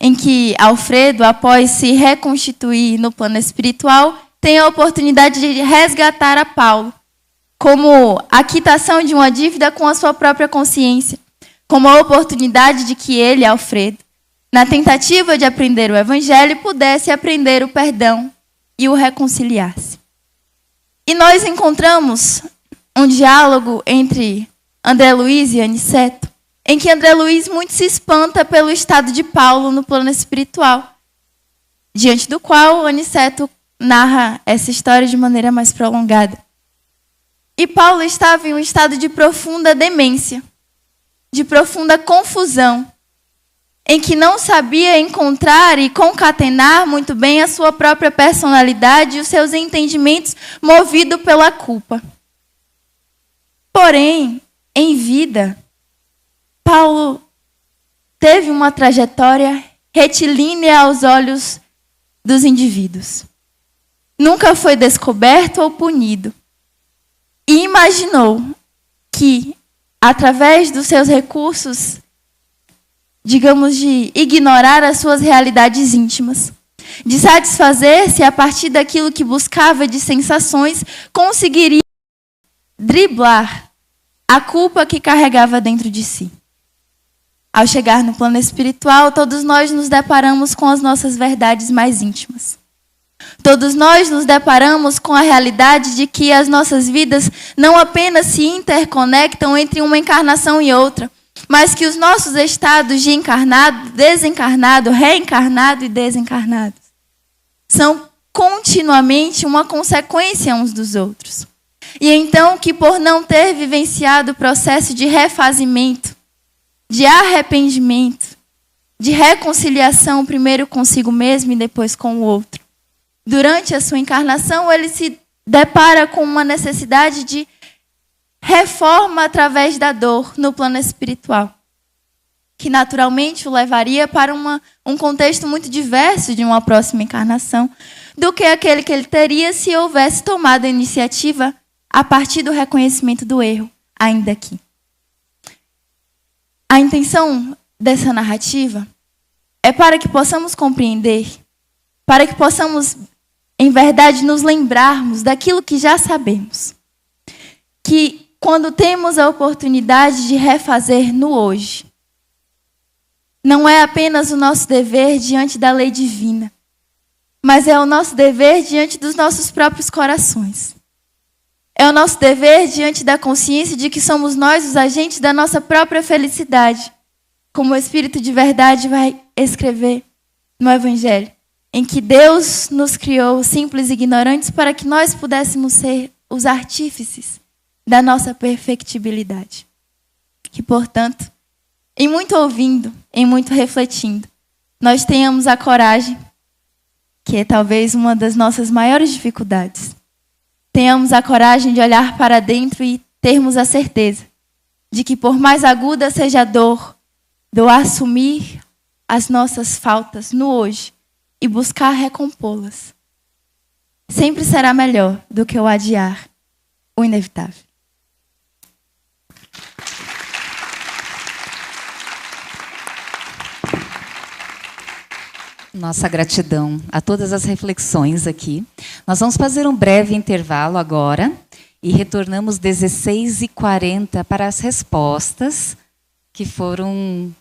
em que Alfredo, após se reconstituir no plano espiritual, tem a oportunidade de resgatar a Paulo, como a quitação de uma dívida com a sua própria consciência, como a oportunidade de que ele, Alfredo, na tentativa de aprender o Evangelho, pudesse aprender o perdão e o reconciliar-se. E nós encontramos um diálogo entre André Luiz e Aniceto, em que André Luiz muito se espanta pelo estado de Paulo no plano espiritual, diante do qual Aniceto narra essa história de maneira mais prolongada. E Paulo estava em um estado de profunda demência, de profunda confusão, em que não sabia encontrar e concatenar muito bem a sua própria personalidade e os seus entendimentos movido pela culpa. Porém, em vida, Paulo teve uma trajetória retilínea aos olhos dos indivíduos. Nunca foi descoberto ou punido. E imaginou que, através dos seus recursos, digamos, de ignorar as suas realidades íntimas, de satisfazer-se a partir daquilo que buscava de sensações, conseguiria driblar a culpa que carregava dentro de si. Ao chegar no plano espiritual, todos nós nos deparamos com as nossas verdades mais íntimas. Todos nós nos deparamos com a realidade de que as nossas vidas não apenas se interconectam entre uma encarnação e outra, mas que os nossos estados de encarnado, desencarnado, reencarnado e desencarnado são continuamente uma consequência uns dos outros. E então que por não ter vivenciado o processo de refazimento, de arrependimento, de reconciliação primeiro consigo mesmo e depois com o outro, durante a sua encarnação ele se depara com uma necessidade de reforma através da dor no plano espiritual, que naturalmente o levaria para um contexto muito diverso de uma próxima encarnação do que aquele que ele teria se houvesse tomado a iniciativa a partir do reconhecimento do erro, ainda aqui. A intenção dessa narrativa é para que possamos compreender, para que possamos, em verdade, nos lembrarmos daquilo que já sabemos. Que quando temos a oportunidade de refazer no hoje, não é apenas o nosso dever diante da lei divina, mas é o nosso dever diante dos nossos próprios corações. É o nosso dever diante da consciência de que somos nós os agentes da nossa própria felicidade, como o Espírito de verdade vai escrever no Evangelho, em que Deus nos criou simples e ignorantes para que nós pudéssemos ser os artífices da nossa perfectibilidade. Que, portanto, em muito ouvindo, em muito refletindo, nós tenhamos a coragem, que é talvez uma das nossas maiores dificuldades. Tenhamos a coragem de olhar para dentro e termos a certeza de que, por mais aguda seja a dor, do assumir as nossas faltas no hoje e buscar recompô-las, sempre será melhor do que o adiar o inevitável. Nossa gratidão a todas as reflexões aqui. Nós vamos fazer um breve intervalo agora e retornamos 16h40 para as respostas que foram,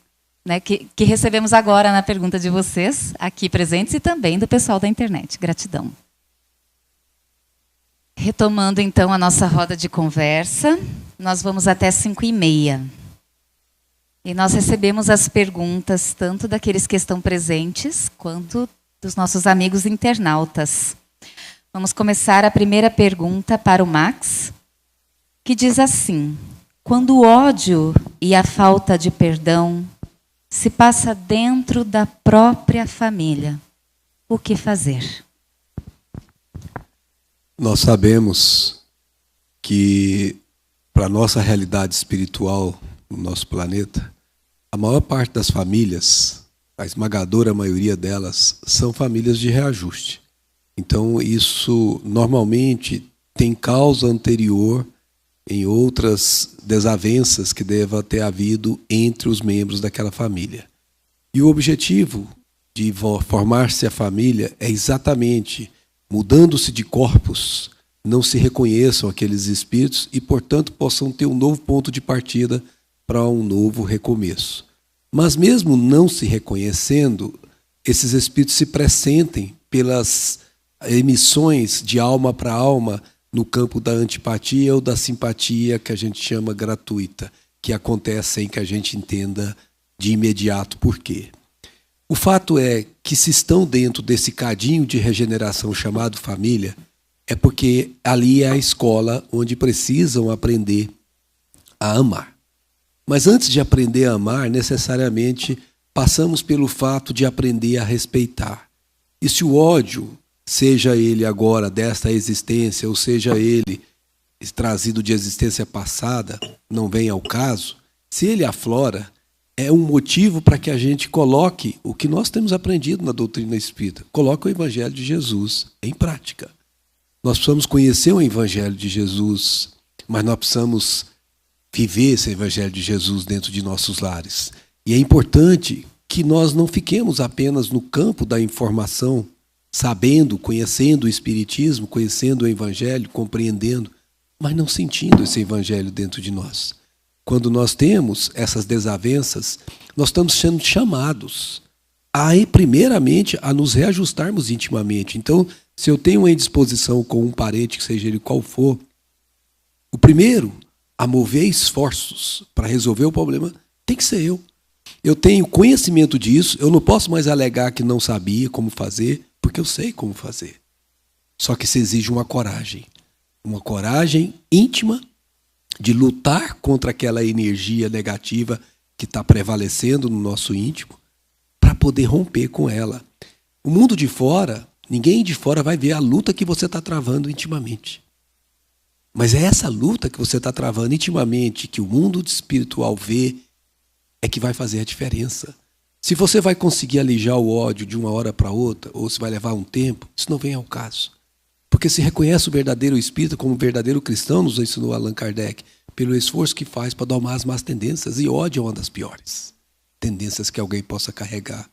que recebemos agora na pergunta de vocês, aqui presentes, e também do pessoal da internet. Gratidão. Retomando, então, a nossa roda de conversa, nós vamos até 5h30. E nós recebemos as perguntas tanto daqueles que estão presentes quanto dos nossos amigos internautas. Vamos começar a primeira pergunta para o Max, que diz assim: quando o ódio e a falta de perdão se passa dentro da própria família, o que fazer? Nós sabemos que, para a nossa realidade espiritual no nosso planeta, a maior parte das famílias, a esmagadora maioria delas, são famílias de reajuste. Então, isso normalmente tem causa anterior em outras desavenças que deva ter havido entre os membros daquela família. E o objetivo de formar-se a família é exatamente, mudando-se de corpos, não se reconheçam aqueles espíritos e, portanto, possam ter um novo ponto de partida para um novo recomeço. Mas mesmo não se reconhecendo, esses espíritos se pressentem pelas emissões de alma para alma no campo da antipatia ou da simpatia, que a gente chama gratuita, que acontece sem que a gente entenda de imediato por quê. O fato é que, se estão dentro desse cadinho de regeneração chamado família, é porque ali é a escola onde precisam aprender a amar. Mas antes de aprender a amar, necessariamente passamos pelo fato de aprender a respeitar. E se o ódio, seja ele agora desta existência, ou seja ele trazido de existência passada, não vem ao caso, se ele aflora, é um motivo para que a gente coloque o que nós temos aprendido na doutrina espírita. Coloque o Evangelho de Jesus em prática. Nós precisamos conhecer o Evangelho de Jesus, mas nós precisamos viver esse Evangelho de Jesus dentro de nossos lares. E é importante que nós não fiquemos apenas no campo da informação, sabendo, conhecendo o Espiritismo, conhecendo o Evangelho, compreendendo, mas não sentindo esse Evangelho dentro de nós. Quando nós temos essas desavenças, nós estamos sendo chamados primeiramente, a nos reajustarmos intimamente. Então, se eu tenho uma indisposição com um parente, que seja ele qual for, o primeiro a mover esforços para resolver o problema tem que ser eu. Eu tenho conhecimento disso, eu não posso mais alegar que não sabia como fazer, porque eu sei como fazer. Só que isso exige uma coragem íntima de lutar contra aquela energia negativa que está prevalecendo no nosso íntimo, para poder romper com ela. O mundo de fora, ninguém de fora vai ver a luta que você está travando intimamente. Mas é essa luta que você está travando intimamente, que o mundo espiritual vê, é que vai fazer a diferença. Se você vai conseguir alijar o ódio de uma hora para outra, ou se vai levar um tempo, isso não vem ao caso. Porque se reconhece o verdadeiro espírita como o verdadeiro cristão, nos ensinou Allan Kardec, pelo esforço que faz para domar as más tendências, e ódio é uma das piores tendências que alguém possa carregar.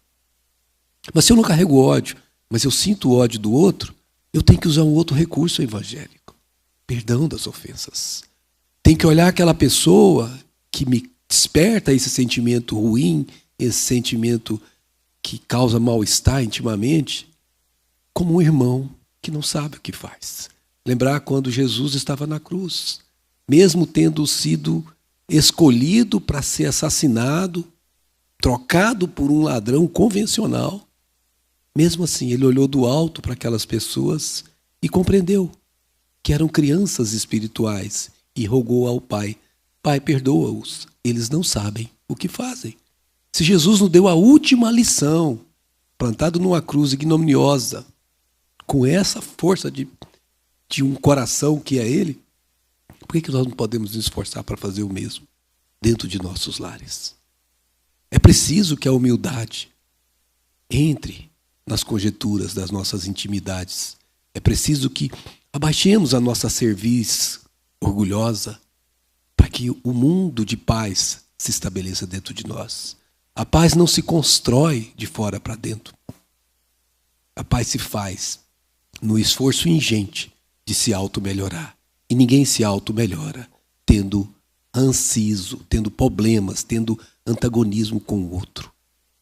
Mas se eu não carrego ódio, mas eu sinto o ódio do outro, eu tenho que usar um outro recurso evangélico. Perdão das ofensas. Tem que olhar aquela pessoa que me desperta esse sentimento ruim, esse sentimento que causa mal-estar intimamente, como um irmão que não sabe o que faz. Lembrar quando Jesus estava na cruz, mesmo tendo sido escolhido para ser assassinado, trocado por um ladrão convencional, mesmo assim ele olhou do alto para aquelas pessoas e compreendeu que eram crianças espirituais e rogou ao Pai: Pai, perdoa-os, eles não sabem o que fazem. Se Jesus nos deu a última lição, plantado numa cruz ignominiosa, com essa força de um coração que é Ele, por que nós não podemos nos esforçar para fazer o mesmo dentro de nossos lares? É preciso que a humildade entre nas conjecturas das nossas intimidades. É preciso que abaixemos a nossa cerviz orgulhosa para que o mundo de paz se estabeleça dentro de nós. A paz não se constrói de fora para dentro. A paz se faz no esforço ingente de se auto-melhorar. E ninguém se auto-melhora tendo ranciso, tendo problemas, tendo antagonismo com o outro.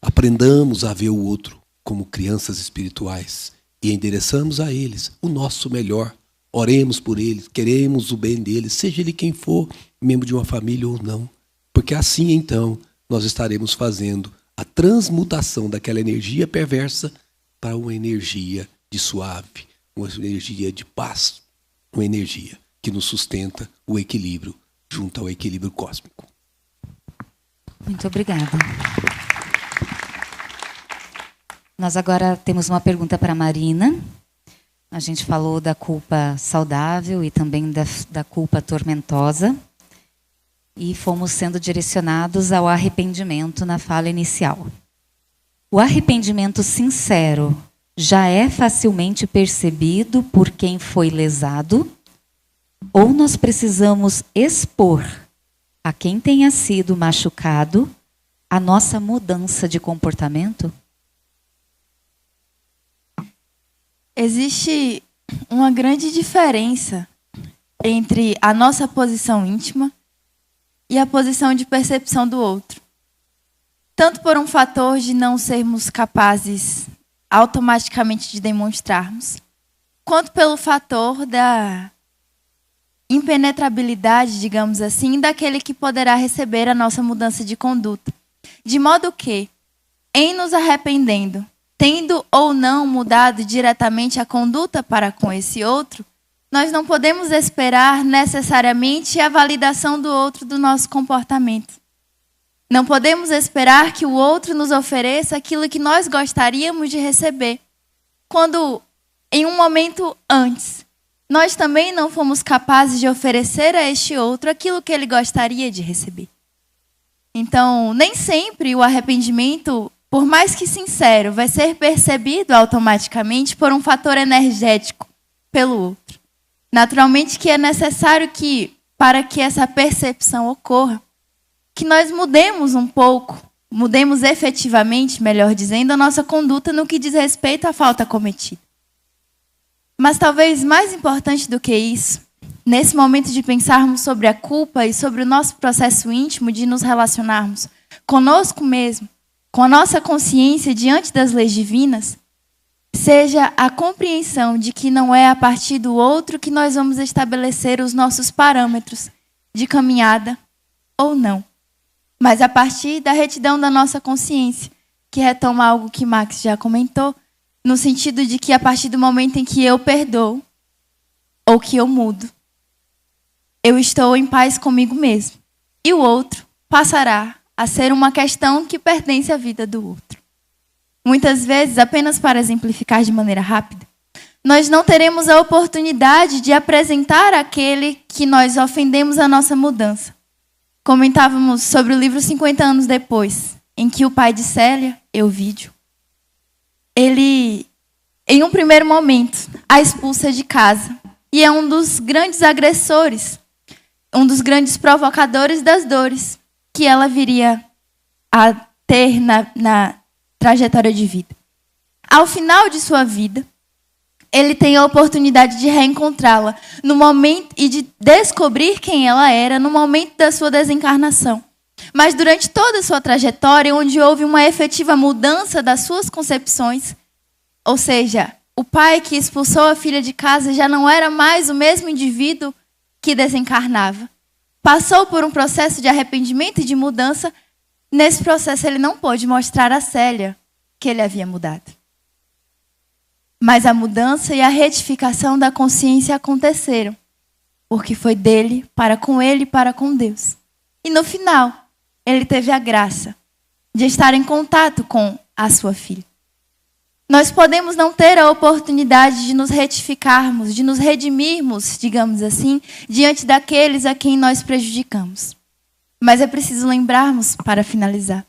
Aprendamos a ver o outro como crianças espirituais e endereçamos a eles o nosso melhor. Oremos por eles, queremos o bem deles, seja ele quem for, membro de uma família ou não. Porque assim, então, nós estaremos fazendo a transmutação daquela energia perversa para uma energia de suave, uma energia de paz, uma energia que nos sustenta o equilíbrio junto ao equilíbrio cósmico. Muito obrigada. Nós agora temos uma pergunta para a Marina. A gente falou da culpa saudável e também da culpa tormentosa. E fomos sendo direcionados ao arrependimento na fala inicial. O arrependimento sincero já é facilmente percebido por quem foi lesado? Ou nós precisamos expor a quem tenha sido machucado a nossa mudança de comportamento? Existe uma grande diferença entre a nossa posição íntima e a posição de percepção do outro. Tanto por um fator de não sermos capazes automaticamente de demonstrarmos, quanto pelo fator da impenetrabilidade, digamos assim, daquele que poderá receber a nossa mudança de conduta. De modo que, em nos arrependendo, tendo ou não mudado diretamente a conduta para com esse outro, nós não podemos esperar necessariamente a validação do outro do nosso comportamento. Não podemos esperar que o outro nos ofereça aquilo que nós gostaríamos de receber, quando, em um momento antes, nós também não fomos capazes de oferecer a este outro aquilo que ele gostaria de receber. Então, nem sempre o arrependimento, por mais que sincero, vai ser percebido automaticamente por um fator energético pelo outro. Naturalmente que é necessário que, para que essa percepção ocorra, que nós mudemos um pouco, mudemos efetivamente, melhor dizendo, a nossa conduta no que diz respeito à falta cometida. Mas talvez mais importante do que isso, nesse momento de pensarmos sobre a culpa e sobre o nosso processo íntimo de nos relacionarmos conosco mesmo, com a nossa consciência diante das leis divinas, seja a compreensão de que não é a partir do outro que nós vamos estabelecer os nossos parâmetros de caminhada ou não, mas a partir da retidão da nossa consciência, que retoma algo que Max já comentou, no sentido de que a partir do momento em que eu perdoo ou que eu mudo, eu estou em paz comigo mesmo. E o outro passará a ser uma questão que pertence à vida do outro. Muitas vezes, apenas para exemplificar de maneira rápida, nós não teremos a oportunidade de apresentar àquele que nós ofendemos a nossa mudança. Comentávamos sobre o livro 50 anos depois, em que o pai de Célia, Euvídio, ele, em um primeiro momento, a expulsa de casa. E é um dos grandes agressores, um dos grandes provocadores das dores que ela viria a ter na trajetória de vida. Ao final de sua vida, ele tem a oportunidade de reencontrá-la no momento e de descobrir quem ela era no momento da sua desencarnação. Mas durante toda a sua trajetória, onde houve uma efetiva mudança das suas concepções, ou seja, o pai que expulsou a filha de casa já não era mais o mesmo indivíduo que desencarnava. Passou por um processo de arrependimento e de mudança. Nesse processo, ele não pôde mostrar a Célia que ele havia mudado. Mas a mudança e a retificação da consciência aconteceram, porque foi dele para com Deus. E no final, ele teve a graça de estar em contato com a sua filha. Nós podemos não ter a oportunidade de nos retificarmos, de nos redimirmos, digamos assim, diante daqueles a quem nós prejudicamos. Mas é preciso lembrarmos, para finalizar,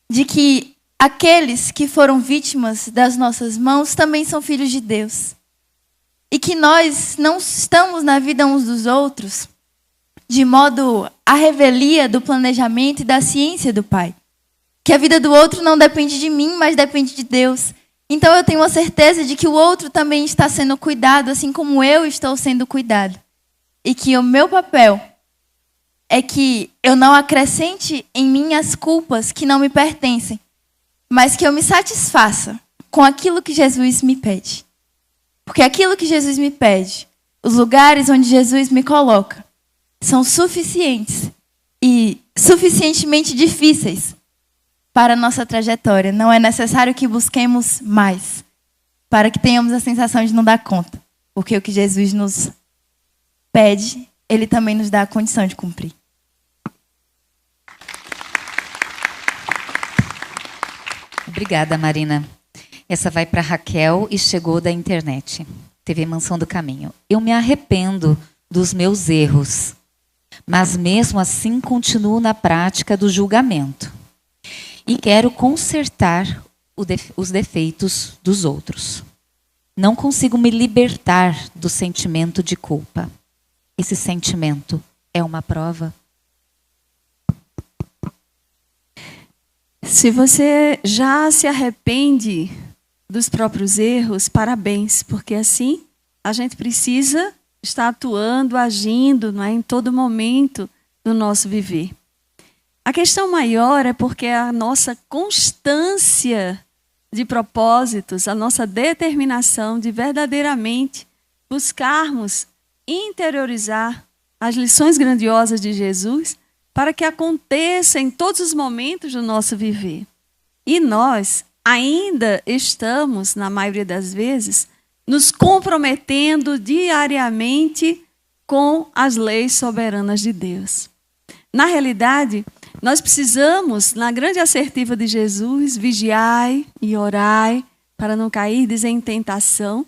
de que aqueles que foram vítimas das nossas mãos também são filhos de Deus. E que nós não estamos na vida uns dos outros de modo à revelia do planejamento e da ciência do Pai. Que a vida do outro não depende de mim, mas depende de Deus. Então eu tenho a certeza de que o outro também está sendo cuidado, assim como eu estou sendo cuidado. E que o meu papel é que eu não acrescente em mim as culpas que não me pertencem, mas que eu me satisfaça com aquilo que Jesus me pede. Porque aquilo que Jesus me pede, os lugares onde Jesus me coloca, são suficientes e suficientemente difíceis para a nossa trajetória. Não é necessário que busquemos mais, para que tenhamos a sensação de não dar conta. Porque o que Jesus nos pede, Ele também nos dá a condição de cumprir. Obrigada, Marina. Essa vai para Raquel e chegou da internet. TV Mansão do Caminho. Eu me arrependo dos meus erros, mas mesmo assim continuo na prática do julgamento. E quero consertar os defeitos dos outros. Não consigo me libertar do sentimento de culpa. Esse sentimento é uma prova? Se você já se arrepende dos próprios erros, parabéns, porque assim a gente precisa estar atuando, agindo, não é, em todo momento do nosso viver. A questão maior é porque a nossa constância de propósitos, a nossa determinação de verdadeiramente buscarmos interiorizar as lições grandiosas de Jesus para que aconteça em todos os momentos do nosso viver. E nós ainda estamos, na maioria das vezes, nos comprometendo diariamente com as leis soberanas de Deus. Na realidade, nós precisamos, na grande assertiva de Jesus, vigiai e orai para não cair em tentação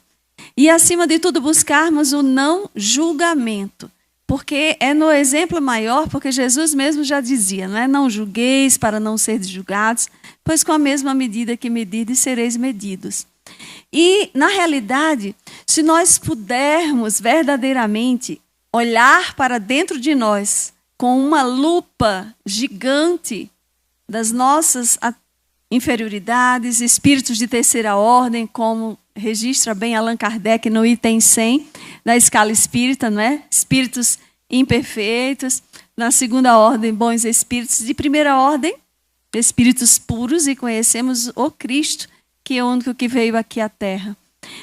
e, acima de tudo, buscarmos o não julgamento. Porque é no exemplo maior, porque Jesus mesmo já dizia, não é? Não julgueis para não seres julgados, pois com a mesma medida que medides sereis medidos. E, na realidade, se nós pudermos verdadeiramente olhar para dentro de nós com uma lupa gigante das nossas inferioridades, espíritos de terceira ordem, como registra bem Allan Kardec no item 100 da escala espírita, não é? Espíritos imperfeitos, na segunda ordem, bons espíritos, de primeira ordem, espíritos puros, e conhecemos o Cristo, que é o único que veio aqui à Terra.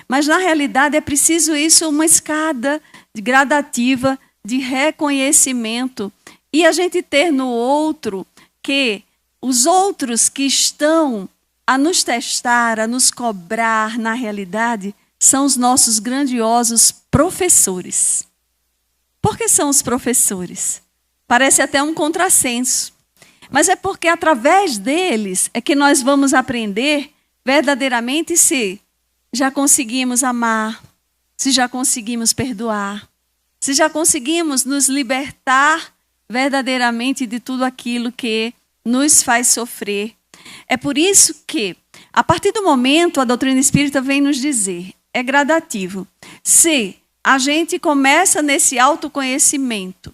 Mas, na realidade, é preciso isso, uma escada gradativa de reconhecimento, e a gente ter no outro que os outros que estão a nos testar, a nos cobrar, na realidade, são os nossos grandiosos professores. Por que são os professores? Parece até um contrassenso. Mas é porque através deles é que nós vamos aprender verdadeiramente se já conseguimos amar, se já conseguimos perdoar, se já conseguimos nos libertar verdadeiramente de tudo aquilo que nos faz sofrer. É por isso que, a partir do momento, a doutrina espírita vem nos dizer, é gradativo. Se a gente começa nesse autoconhecimento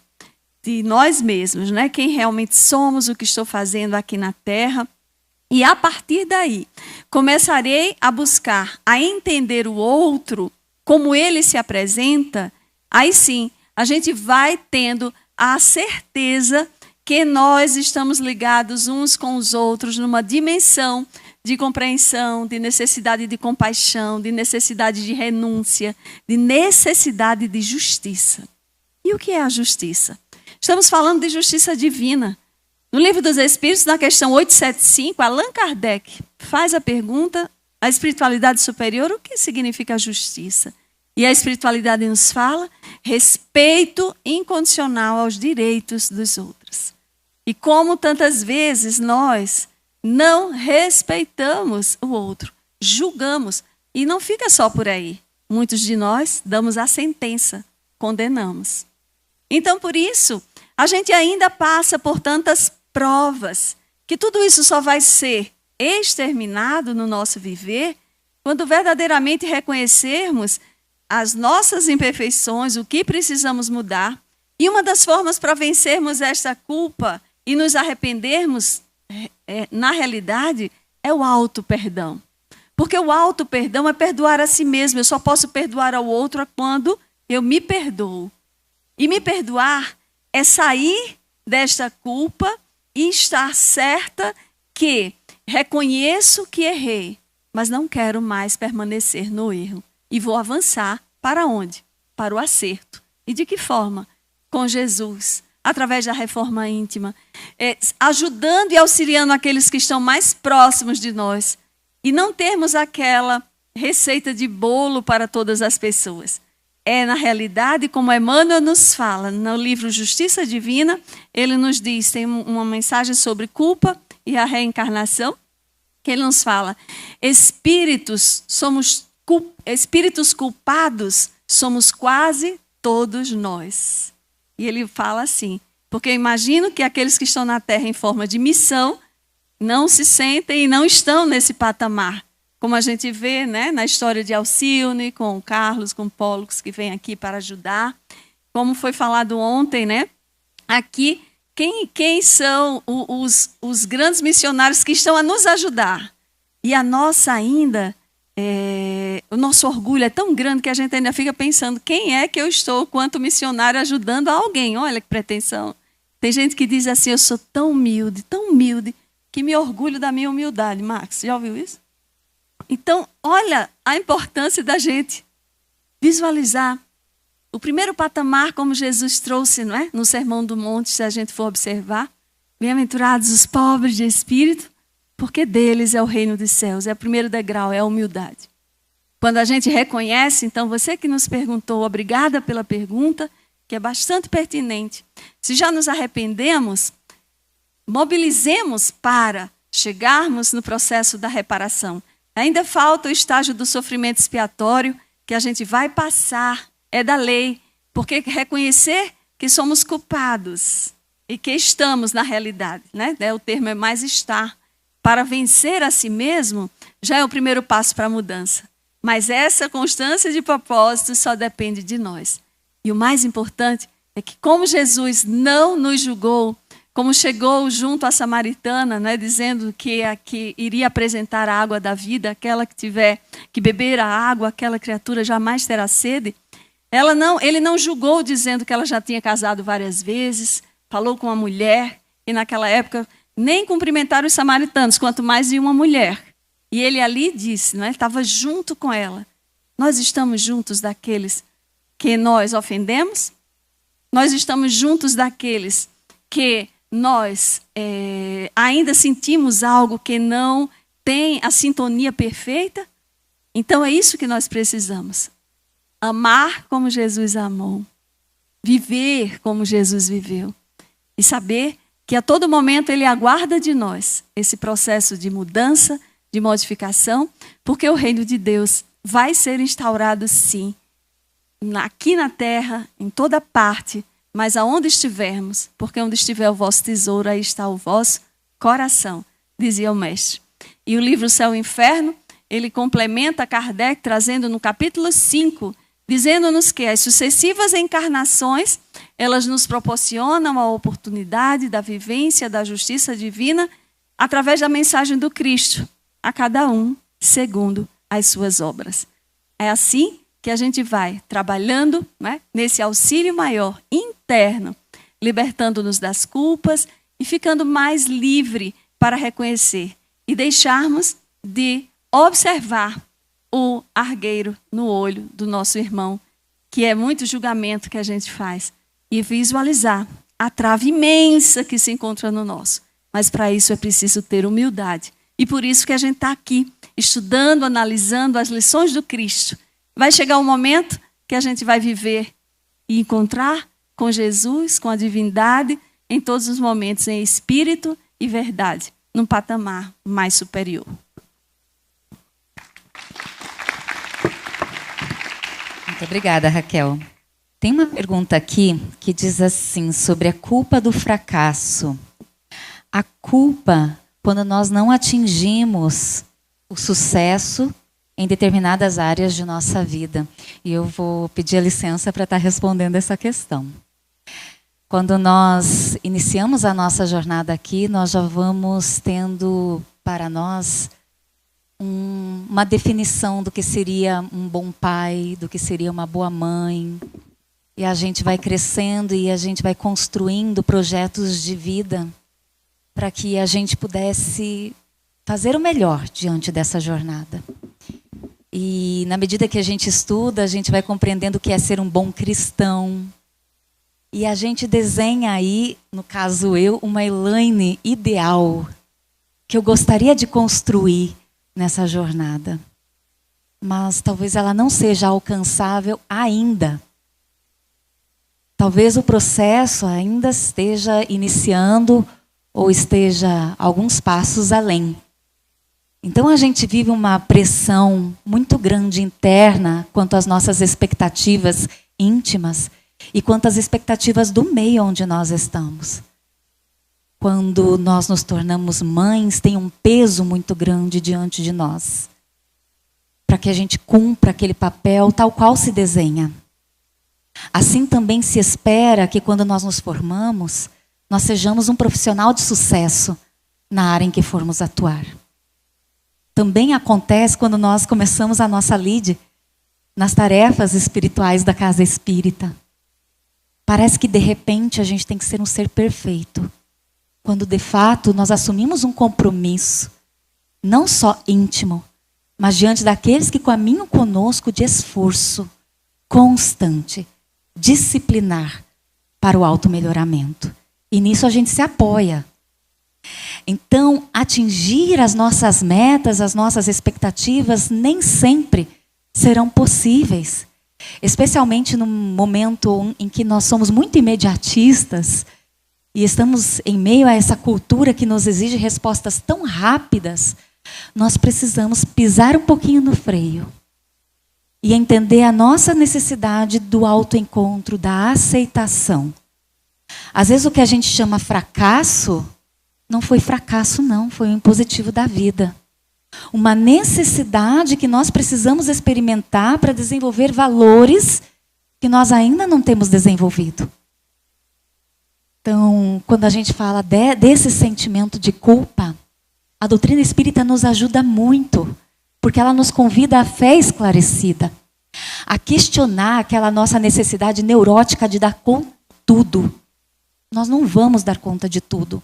de nós mesmos, né? Quem realmente somos, o que estou fazendo aqui na Terra, e a partir daí começarei a buscar, a entender o outro, como ele se apresenta, aí sim, a gente vai tendo a certeza que nós estamos ligados uns com os outros numa dimensão de compreensão, de necessidade de compaixão, de necessidade de renúncia, de necessidade de justiça. E o que é a justiça? Estamos falando de justiça divina. No Livro dos Espíritos, na questão 875, Allan Kardec faz a pergunta, a espiritualidade superior, o que significa a justiça? E a espiritualidade nos fala respeito incondicional aos direitos dos outros. E como tantas vezes nós não respeitamos o outro, julgamos, e não fica só por aí. Muitos de nós damos a sentença, condenamos. Então, por isso, a gente ainda passa por tantas provas, que tudo isso só vai ser exterminado no nosso viver quando verdadeiramente reconhecermos as nossas imperfeições, o que precisamos mudar. E uma das formas para vencermos esta culpa e nos arrependermos, na realidade, é o auto-perdão. Porque o auto-perdão é perdoar a si mesmo. Eu só posso perdoar ao outro quando eu me perdoo. E me perdoar é sair desta culpa e estar certa que reconheço que errei, mas não quero mais permanecer no erro. E vou avançar para onde? Para o acerto. E de que forma? Com Jesus, através da reforma íntima, ajudando e auxiliando aqueles que estão mais próximos de nós. E não termos aquela receita de bolo para todas as pessoas. Na realidade, como Emmanuel nos fala no livro Justiça Divina, ele nos diz, tem uma mensagem sobre culpa e a reencarnação, que ele nos fala, espíritos culpados somos quase todos nós. E ele fala assim, porque eu imagino que aqueles que estão na Terra em forma de missão não se sentem e não estão nesse patamar. Como a gente vê, né, na história de Alcione, com o Carlos, com o Pólux, que vem aqui para ajudar. Como foi falado ontem, né? Aqui, quem são os grandes missionários que estão a nos ajudar? E a nossa ainda, o nosso orgulho é tão grande que a gente ainda fica pensando, quem é que eu estou, quanto missionário, ajudando a alguém? Olha que pretensão. Tem gente que diz assim, eu sou tão humilde, que me orgulho da minha humildade. Max, já ouviu isso? Então, olha a importância da gente visualizar o primeiro patamar, como Jesus trouxe, não é? No Sermão do Monte, se a gente for observar. Bem-aventurados os pobres de espírito, porque deles é o reino dos céus. É o primeiro degrau, é a humildade. Quando a gente reconhece, então, você que nos perguntou, obrigada pela pergunta, que é bastante pertinente. Se já nos arrependemos, mobilizemos para chegarmos no processo da reparação. Ainda falta o estágio do sofrimento expiatório, que a gente vai passar, é da lei, porque reconhecer que somos culpados e que estamos na realidade, né? O termo é mais estar. Para vencer a si mesmo, já é o primeiro passo para a mudança. Mas essa constância de propósito só depende de nós. E o mais importante é que, como Jesus não nos julgou, como chegou junto à samaritana, né, dizendo que iria apresentar a água da vida, aquela que tiver que beber a água, aquela criatura jamais terá sede. Ele não julgou dizendo que ela já tinha casado várias vezes, falou com uma mulher, e naquela época nem cumprimentaram os samaritanos, quanto mais de uma mulher. E ele ali disse, né, estava junto com ela, nós estamos juntos daqueles que nós ofendemos? Nós estamos juntos daqueles que nós ainda sentimos algo que não tem a sintonia perfeita? Então é isso que nós precisamos. Amar como Jesus amou. Viver como Jesus viveu. E saber que a todo momento Ele aguarda de nós esse processo de mudança, de modificação, porque o reino de Deus vai ser instaurado sim, aqui na terra, em toda parte, mas aonde estivermos, porque onde estiver o vosso tesouro, aí está o vosso coração, dizia o mestre. E o livro Céu e Inferno, ele complementa Kardec, trazendo no capítulo 5, dizendo-nos que as sucessivas encarnações, elas nos proporcionam a oportunidade da vivência da justiça divina através da mensagem do Cristo, a cada um segundo as suas obras. É assim que a gente vai trabalhando, né, nesse auxílio maior interno, libertando-nos das culpas e ficando mais livre para reconhecer e deixarmos de observar o argueiro no olho do nosso irmão, que é muito julgamento que a gente faz, e visualizar a trave imensa que se encontra no nosso. Mas para isso é preciso ter humildade. E por isso que a gente está aqui, estudando, analisando as lições do Cristo. Vai chegar um momento que a gente vai viver e encontrar com Jesus, com a divindade, em todos os momentos, em espírito e verdade, num patamar mais superior. Muito obrigada, Raquel. Tem uma pergunta aqui que diz assim, sobre a culpa do fracasso. A culpa, quando nós não atingimos o sucesso em determinadas áreas de nossa vida. E eu vou pedir a licença para estar respondendo essa questão. Quando nós iniciamos a nossa jornada aqui, nós já vamos tendo para nós uma definição do que seria um bom pai, do que seria uma boa mãe. E a gente vai crescendo e a gente vai construindo projetos de vida para que a gente pudesse fazer o melhor diante dessa jornada. E na medida que a gente estuda, a gente vai compreendendo o que é ser um bom cristão, E a gente desenha aí, no caso eu, uma Elaine ideal, que eu gostaria de construir nessa jornada. Mas talvez ela não seja alcançável ainda. Talvez o processo ainda esteja iniciando ou esteja alguns passos além. Então a gente vive uma pressão muito grande interna quanto às nossas expectativas íntimas e quanto às expectativas do meio onde nós estamos. Quando nós nos tornamos mães, tem um peso muito grande diante de nós, para que a gente cumpra aquele papel tal qual se desenha. Assim também se espera que quando nós nos formamos, nós sejamos um profissional de sucesso na área em que formos atuar. Também acontece quando nós começamos a nossa lide nas tarefas espirituais da casa espírita. Parece que de repente a gente tem que ser um ser perfeito, quando de fato nós assumimos um compromisso, não só íntimo, mas diante daqueles que caminham conosco de esforço constante, disciplinar para o automelhoramento. E nisso a gente se apoia. Então, atingir as nossas metas, as nossas expectativas, nem sempre serão possíveis. Especialmente no momento em que nós somos muito imediatistas e estamos em meio a essa cultura que nos exige respostas tão rápidas, nós precisamos pisar um pouquinho no freio e entender a nossa necessidade do autoencontro, da aceitação. Às vezes o que a gente chama fracasso, não foi fracasso não, foi um impositivo da vida. Uma necessidade que nós precisamos experimentar para desenvolver valores que nós ainda não temos desenvolvido. Então, quando a gente fala desse sentimento de culpa, a doutrina espírita nos ajuda muito, porque ela nos convida à fé esclarecida, a questionar aquela nossa necessidade neurótica de dar conta de tudo. Nós não vamos dar conta de tudo.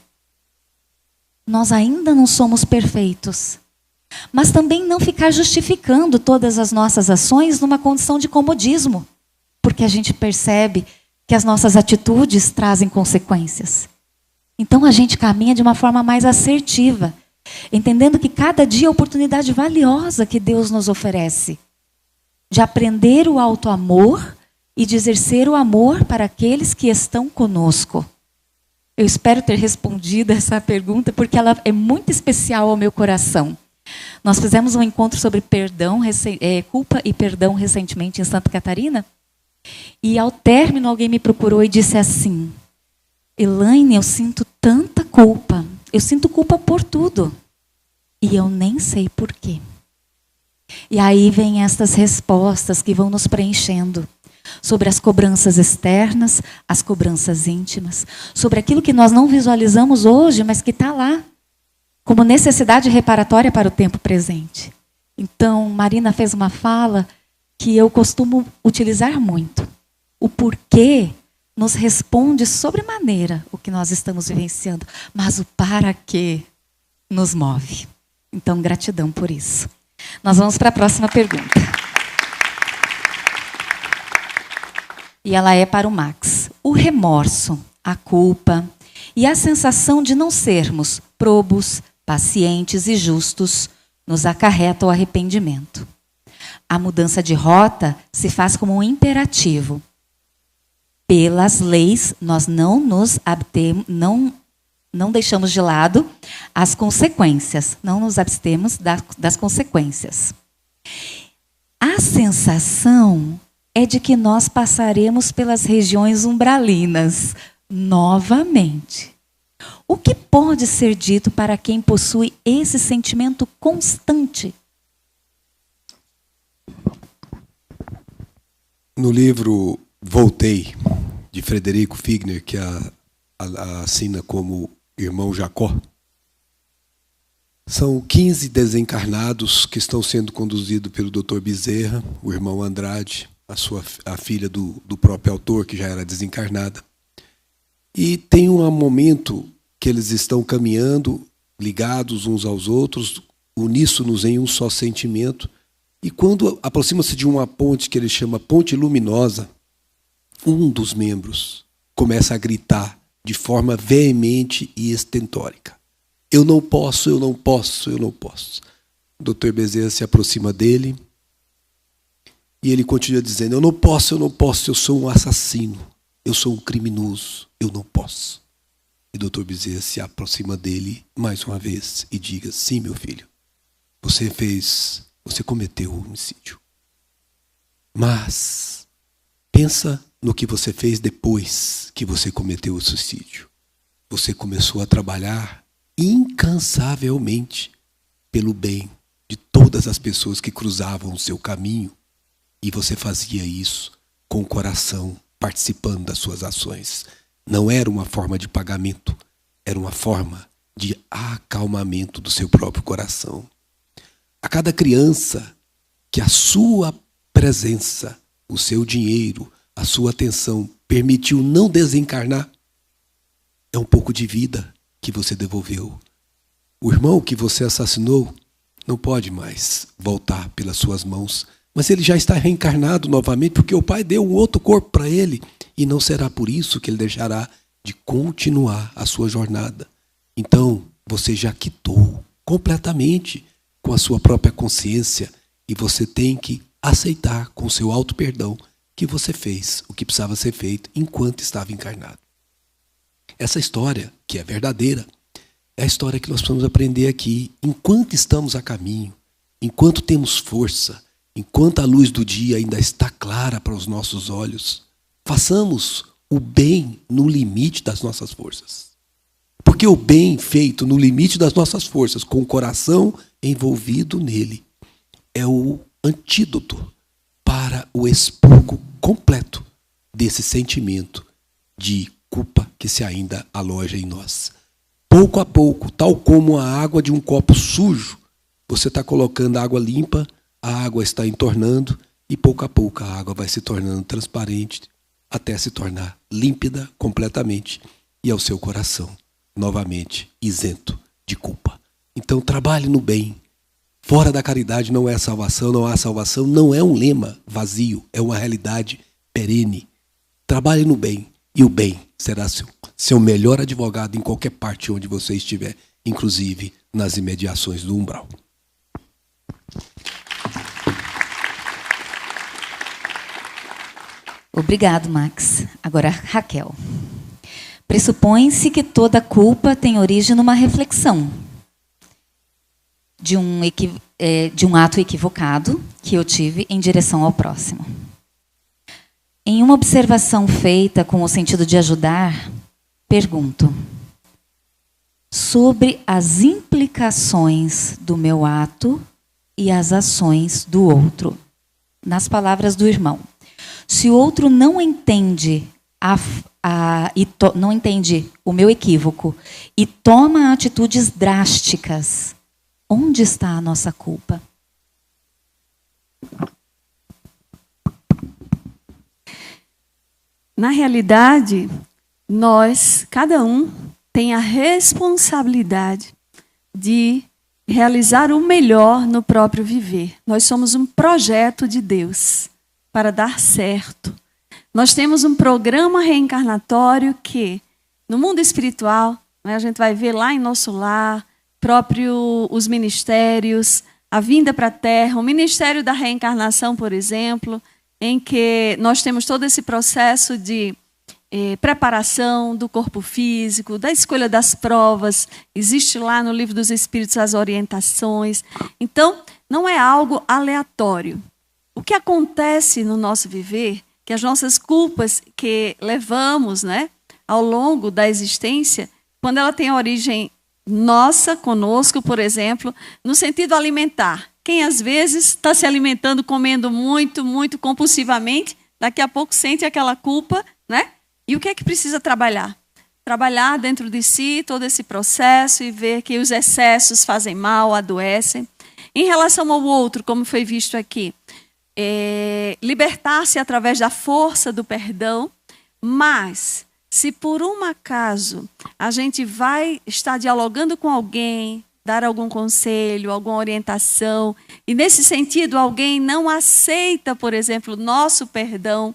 Nós ainda não somos perfeitos. Mas também não ficar justificando todas as nossas ações numa condição de comodismo, porque a gente percebe que as nossas atitudes trazem consequências. Então a gente caminha de uma forma mais assertiva, entendendo que cada dia é oportunidade valiosa que Deus nos oferece, de aprender o autoamor e de exercer o amor para aqueles que estão conosco. Eu espero ter respondido essa pergunta, porque ela é muito especial ao meu coração. Nós fizemos um encontro sobre perdão, culpa e perdão recentemente em Santa Catarina. E ao término alguém me procurou e disse assim: Elaine, eu sinto tanta culpa. Eu sinto culpa por tudo. E eu nem sei por quê. E aí vem estas respostas que vão nos preenchendo. Sobre as cobranças externas, as cobranças íntimas. Sobre aquilo que nós não visualizamos hoje, mas que está lá. Como necessidade reparatória para o tempo presente. Então, Marina fez uma fala que eu costumo utilizar muito. O porquê nos responde sobremaneira o que nós estamos vivenciando, mas o para quê nos move. Então, gratidão por isso. Nós vamos para a próxima pergunta. E ela é para o Max. O remorso, a culpa e a sensação de não sermos probos, pacientes e justos nos acarreta o arrependimento. A mudança de rota se faz como um imperativo. Pelas leis, nós não nos abstemos, não deixamos de lado as consequências. Não nos abstemos das consequências. A sensação é de que nós passaremos pelas regiões umbralinas novamente. O que pode ser dito para quem possui esse sentimento constante? No livro Voltei, de Frederico Figner, que assina como Irmão Jacó, são 15 desencarnados que estão sendo conduzidos pelo Dr. Bezerra, o irmão Andrade, a filha do próprio autor, que já era desencarnada. E tem um momento que eles estão caminhando, ligados uns aos outros, uníssonos em um só sentimento. E quando aproxima-se de uma ponte que ele chama Ponte Luminosa, um dos membros começa a gritar de forma veemente e estentórica. Eu não posso, eu não posso, eu não posso. O Dr. Bezerra se aproxima dele e ele continua dizendo, eu não posso, eu sou um assassino, eu sou um criminoso, eu não posso. E o Dr. Bezerra se aproxima dele mais uma vez e diga, sim, meu filho, você cometeu o homicídio. Mas pensa no que você fez depois que você cometeu o suicídio. Você começou a trabalhar incansavelmente pelo bem de todas as pessoas que cruzavam o seu caminho, e você fazia isso com o coração participando das suas ações. Não era uma forma de pagamento, era uma forma de acalmamento do seu próprio coração. A cada criança que a sua presença, o seu dinheiro, a sua atenção permitiu não desencarnar, é um pouco de vida que você devolveu. O irmão que você assassinou não pode mais voltar pelas suas mãos, mas ele já está reencarnado novamente porque o Pai deu um outro corpo para ele, e não será por isso que ele deixará de continuar a sua jornada. Então, você já quitou completamente com a sua própria consciência, e você tem que aceitar com o seu auto-perdão que você fez o que precisava ser feito enquanto estava encarnado. Essa história, que é verdadeira, é a história que nós precisamos aprender aqui. Enquanto estamos a caminho, enquanto temos força, enquanto a luz do dia ainda está clara para os nossos olhos, façamos o bem no limite das nossas forças. Porque o bem feito no limite das nossas forças, com o coração envolvido nele, é o antídoto para o expurgo completo desse sentimento de culpa que se ainda aloja em nós. Pouco a pouco, tal como a água de um copo sujo, você está colocando água limpa, a água está entornando e pouco a pouco a água vai se tornando transparente até se tornar límpida completamente e ao seu coração novamente isento de culpa. Então trabalhe no bem. Fora da caridade não é salvação, não há salvação, não é um lema vazio, é uma realidade perene. Trabalhe no bem e o bem será seu melhor advogado em qualquer parte onde você estiver, inclusive nas imediações do umbral. Obrigado, Max. Agora, Raquel. Pressupõe-se que toda culpa tem origem numa reflexão de um ato equivocado que eu tive em direção ao próximo. Em uma observação feita com o sentido de ajudar, pergunto sobre as implicações do meu ato e as ações do outro. Nas palavras do irmão, se o outro não entende não entende o meu equívoco e toma atitudes drásticas, onde está a nossa culpa? Na realidade, nós, cada um, tem a responsabilidade de realizar o melhor no próprio viver. Nós somos um projeto de Deus para dar certo. Nós temos um programa reencarnatório que, no mundo espiritual, a gente vai ver lá em nosso lar, próprio os ministérios, a vinda para a Terra, o Ministério da Reencarnação, por exemplo, em que nós temos todo esse processo de preparação do corpo físico, da escolha das provas, existe lá no Livro dos Espíritos as orientações. Então, não é algo aleatório. O que acontece no nosso viver, que as nossas culpas que levamos, ao longo da existência, quando ela tem origem nossa, conosco, por exemplo, no sentido alimentar. Quem às vezes está se alimentando, comendo muito, muito compulsivamente, daqui a pouco sente aquela culpa, E o que é que precisa trabalhar? Trabalhar dentro de si todo esse processo e ver que os excessos fazem mal, adoecem. Em relação ao outro, como foi visto aqui, libertar-se através da força do perdão, mas se por um acaso a gente vai estar dialogando com alguém, dar algum conselho, alguma orientação, e nesse sentido alguém não aceita, por exemplo, nosso perdão,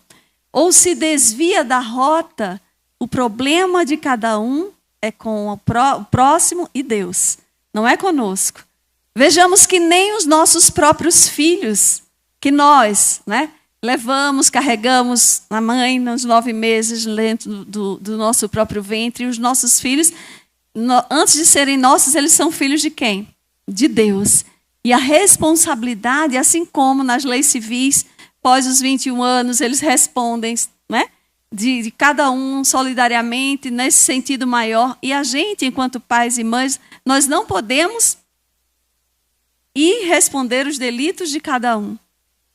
ou se desvia da rota O problema de cada um é com o próximo e Deus, não é conosco. Vejamos que nem os nossos próprios filhos, que nós, né, levamos, carregamos na mãe nos 9 meses dentro do nosso próprio ventre, e os nossos filhos, antes de serem nossos, eles são filhos de quem? De Deus. E a responsabilidade, assim como nas leis civis, após os 21 anos, eles respondem, né, de cada um solidariamente, nesse sentido maior. E a gente, enquanto pais e mães, nós não podemos ir responder os delitos de cada um,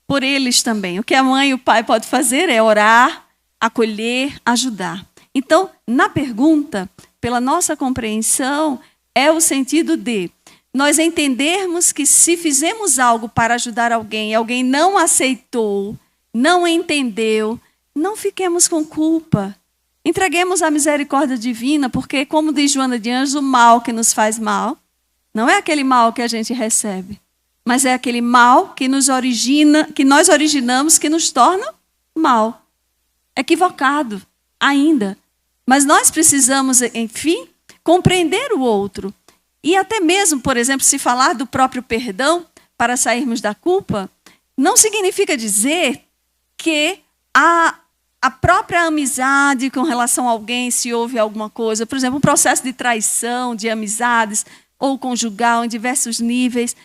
por eles também. O que a mãe e o pai podem fazer é orar, acolher, ajudar. Então, na pergunta, pela nossa compreensão, é o sentido de nós entendermos que se fizemos algo para ajudar alguém e alguém não aceitou, não entendeu, não fiquemos com culpa. Entreguemos a misericórdia divina, porque, como diz Joana de Anjos, o mal que nos faz mal não é aquele mal que a gente recebe, mas é aquele mal que nós originamos, que nos torna mal. Equivocado ainda. Mas nós precisamos, enfim, compreender o outro. E até mesmo, por exemplo, se falar do próprio perdão para sairmos da culpa, não significa dizer que a própria amizade com relação a alguém, se houve alguma coisa, por exemplo, um processo de traição, de amizades, ou conjugal, em diversos níveis,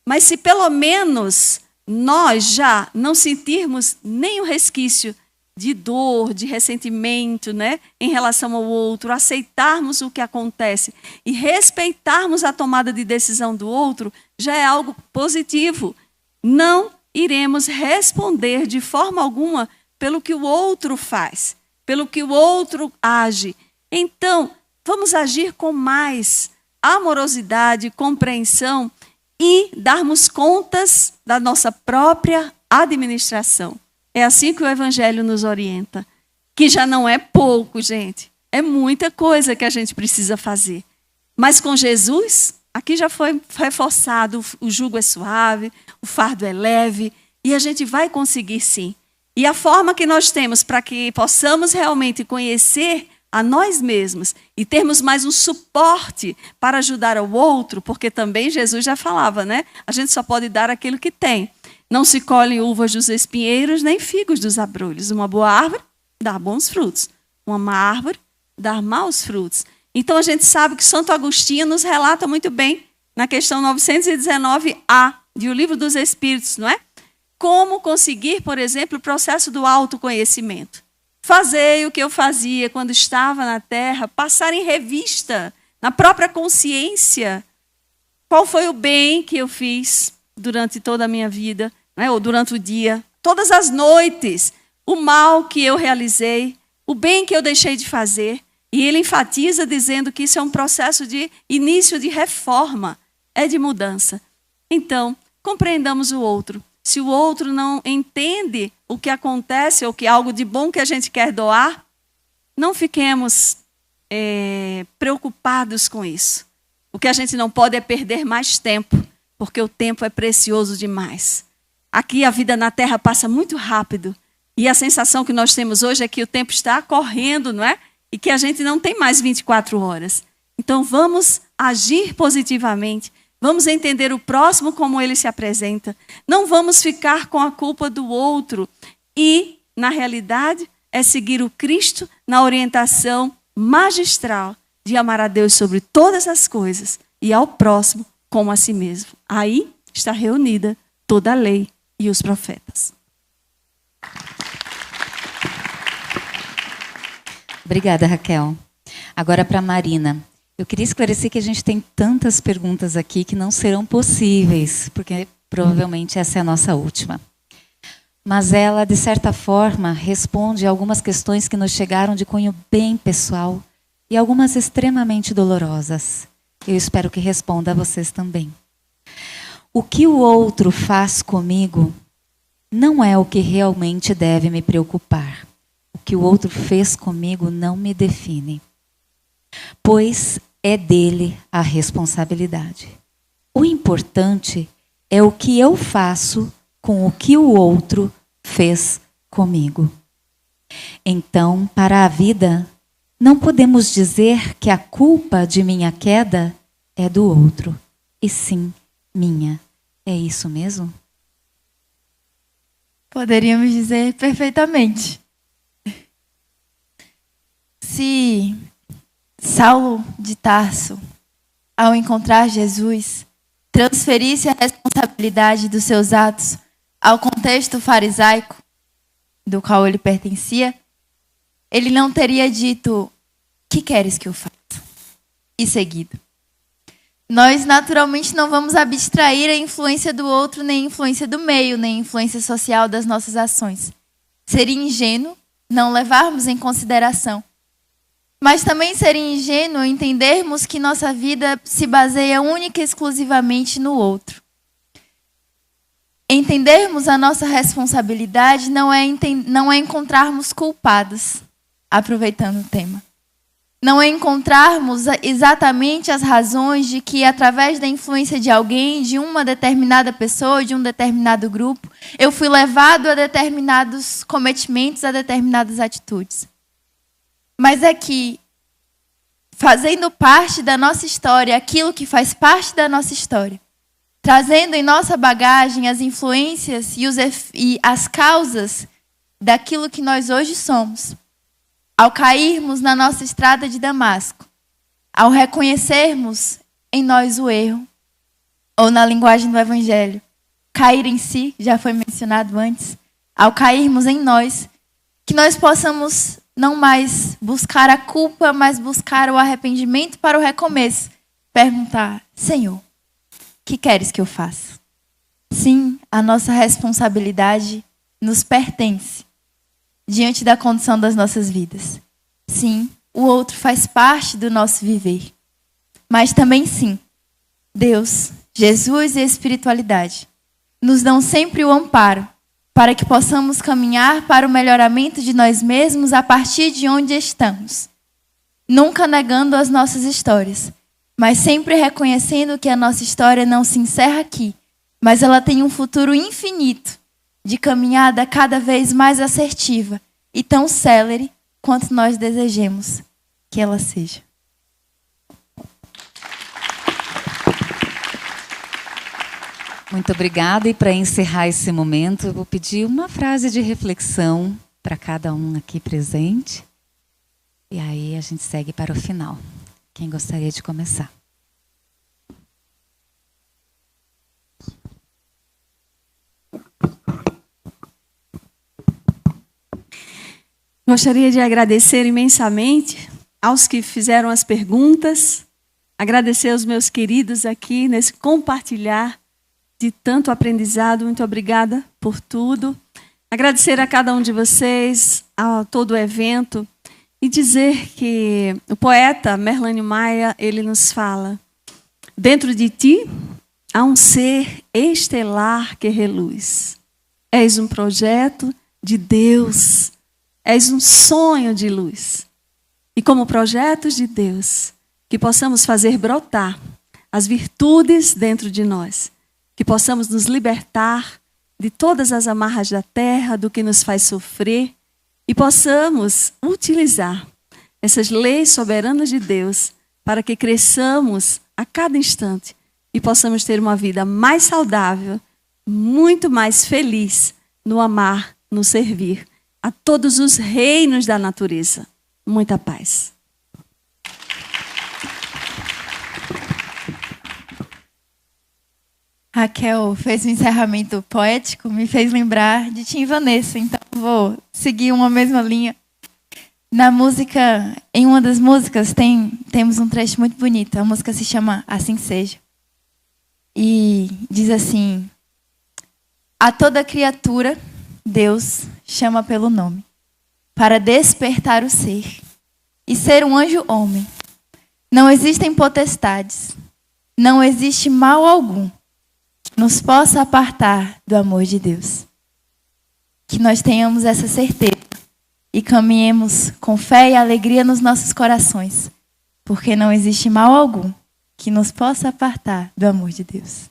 mas se pelo menos nós já não sentirmos nem um resquício de dor, de ressentimento, né, em relação ao outro, aceitarmos o que acontece e respeitarmos a tomada de decisão do outro, já é algo positivo. Não iremos responder de forma alguma pelo que o outro faz, pelo que o outro age. Então, vamos agir com mais amorosidade, compreensão e darmos contas da nossa própria administração. É assim que o Evangelho nos orienta, que já não é pouco, gente. É muita coisa que a gente precisa fazer. Mas com Jesus, aqui já foi reforçado, o jugo é suave, o fardo é leve, e a gente vai conseguir sim. E a forma que nós temos para que possamos realmente conhecer a nós mesmos e termos mais um suporte para ajudar ao outro, porque também Jesus já falava, né? A gente só pode dar aquilo que tem. Não se colhem uvas dos espinheiros, nem figos dos abrolhos. Uma boa árvore dá bons frutos. Uma má árvore dá maus frutos. Então a gente sabe que Santo Agostinho nos relata muito bem na questão 919a do Livro dos Espíritos, não é? Como conseguir, por exemplo, o processo do autoconhecimento. Fazer o que eu fazia quando estava na Terra, passar em revista, na própria consciência, qual foi o bem que eu fiz durante toda a minha vida, né? Ou durante o dia, todas as noites, o mal que eu realizei, o bem que eu deixei de fazer. E ele enfatiza dizendo que isso é um processo de início de reforma, é de mudança. Então, compreendamos o outro. Se o outro não entende o que acontece ou que algo de bom que a gente quer doar, não fiquemos preocupados com isso. O que a gente não pode é perder mais tempo, porque o tempo é precioso demais. Aqui a vida na Terra passa muito rápido e a sensação que nós temos hoje é que o tempo está correndo, não é? E que a gente não tem mais 24 horas. Então vamos agir positivamente. Vamos entender o próximo como ele se apresenta. Não vamos ficar com a culpa do outro. E, na realidade, é seguir o Cristo na orientação magistral de amar a Deus sobre todas as coisas e ao próximo como a si mesmo. Aí está reunida toda a lei e os profetas. Obrigada, Raquel. Agora para a Marina. Eu queria esclarecer que a gente tem tantas perguntas aqui que não serão possíveis, porque provavelmente essa é a nossa última. Mas ela, de certa forma, responde a algumas questões que nos chegaram de cunho bem pessoal e algumas extremamente dolorosas. Eu espero que responda a vocês também. O que o outro faz comigo não é o que realmente deve me preocupar. O que o outro fez comigo não me define, pois é dele a responsabilidade. O importante é o que eu faço com o que o outro fez comigo. Então, para a vida, não podemos dizer que a culpa de minha queda é do outro, e sim minha. É isso mesmo? Poderíamos dizer perfeitamente. Se Saulo de Tarso, ao encontrar Jesus, transferisse a responsabilidade dos seus atos ao contexto farisaico, do qual ele pertencia, ele não teria dito: "Que queres que eu faça?" e seguido. Nós, naturalmente, não vamos abstrair a influência do outro, nem a influência do meio, nem a influência social das nossas ações. Seria ingênuo não levarmos em consideração. Mas também seria ingênuo entendermos que nossa vida se baseia única e exclusivamente no outro. Entendermos a nossa responsabilidade não é encontrarmos culpados, aproveitando o tema. Não é encontrarmos exatamente as razões de que, através da influência de alguém, de uma determinada pessoa, de um determinado grupo, eu fui levado a determinados cometimentos, a determinadas atitudes. Mas é que, fazendo parte da nossa história, aquilo que faz parte da nossa história, trazendo em nossa bagagem as influências e as causas daquilo que nós hoje somos, ao cairmos na nossa estrada de Damasco, ao reconhecermos em nós o erro, ou na linguagem do Evangelho, cair em si, já foi mencionado antes, ao cairmos em nós, que nós possamos não mais buscar a culpa, mas buscar o arrependimento para o recomeço. Perguntar: Senhor, que queres que eu faça? Sim, a nossa responsabilidade nos pertence diante da condição das nossas vidas. Sim, o outro faz parte do nosso viver. Mas também sim, Deus, Jesus e a espiritualidade nos dão sempre o amparo para que possamos caminhar para o melhoramento de nós mesmos a partir de onde estamos. Nunca negando as nossas histórias, mas sempre reconhecendo que a nossa história não se encerra aqui, mas ela tem um futuro infinito de caminhada cada vez mais assertiva e tão célere quanto nós desejemos que ela seja. Muito obrigada. E para encerrar esse momento, eu vou pedir uma frase de reflexão para cada um aqui presente. E aí a gente segue para o final. Quem gostaria de começar? Gostaria de agradecer imensamente aos que fizeram as perguntas, agradecer aos meus queridos aqui nesse compartilhar de tanto aprendizado. Muito obrigada por tudo. Agradecer a cada um de vocês, a todo o evento, e dizer que o poeta Merlânio Maia, ele nos fala: dentro de ti há um ser estelar que reluz. És um projeto de Deus. És um sonho de luz. E como projetos de Deus, que possamos fazer brotar as virtudes dentro de nós, que possamos nos libertar de todas as amarras da terra, do que nos faz sofrer, e possamos utilizar essas leis soberanas de Deus para que cresçamos a cada instante e possamos ter uma vida mais saudável, muito mais feliz no amar, no servir a todos os reinos da natureza. Muita paz. Raquel fez um encerramento poético, me fez lembrar de Tim e Vanessa, então vou seguir uma mesma linha. Na música, em uma das músicas, temos um trecho muito bonito. A música se chama Assim Seja. E diz assim: a toda criatura, Deus chama pelo nome, para despertar o ser e ser um anjo homem. Não existem potestades, não existe mal algum que nos possa apartar do amor de Deus. Que nós tenhamos essa certeza e caminhemos com fé e alegria nos nossos corações, porque não existe mal algum que nos possa apartar do amor de Deus.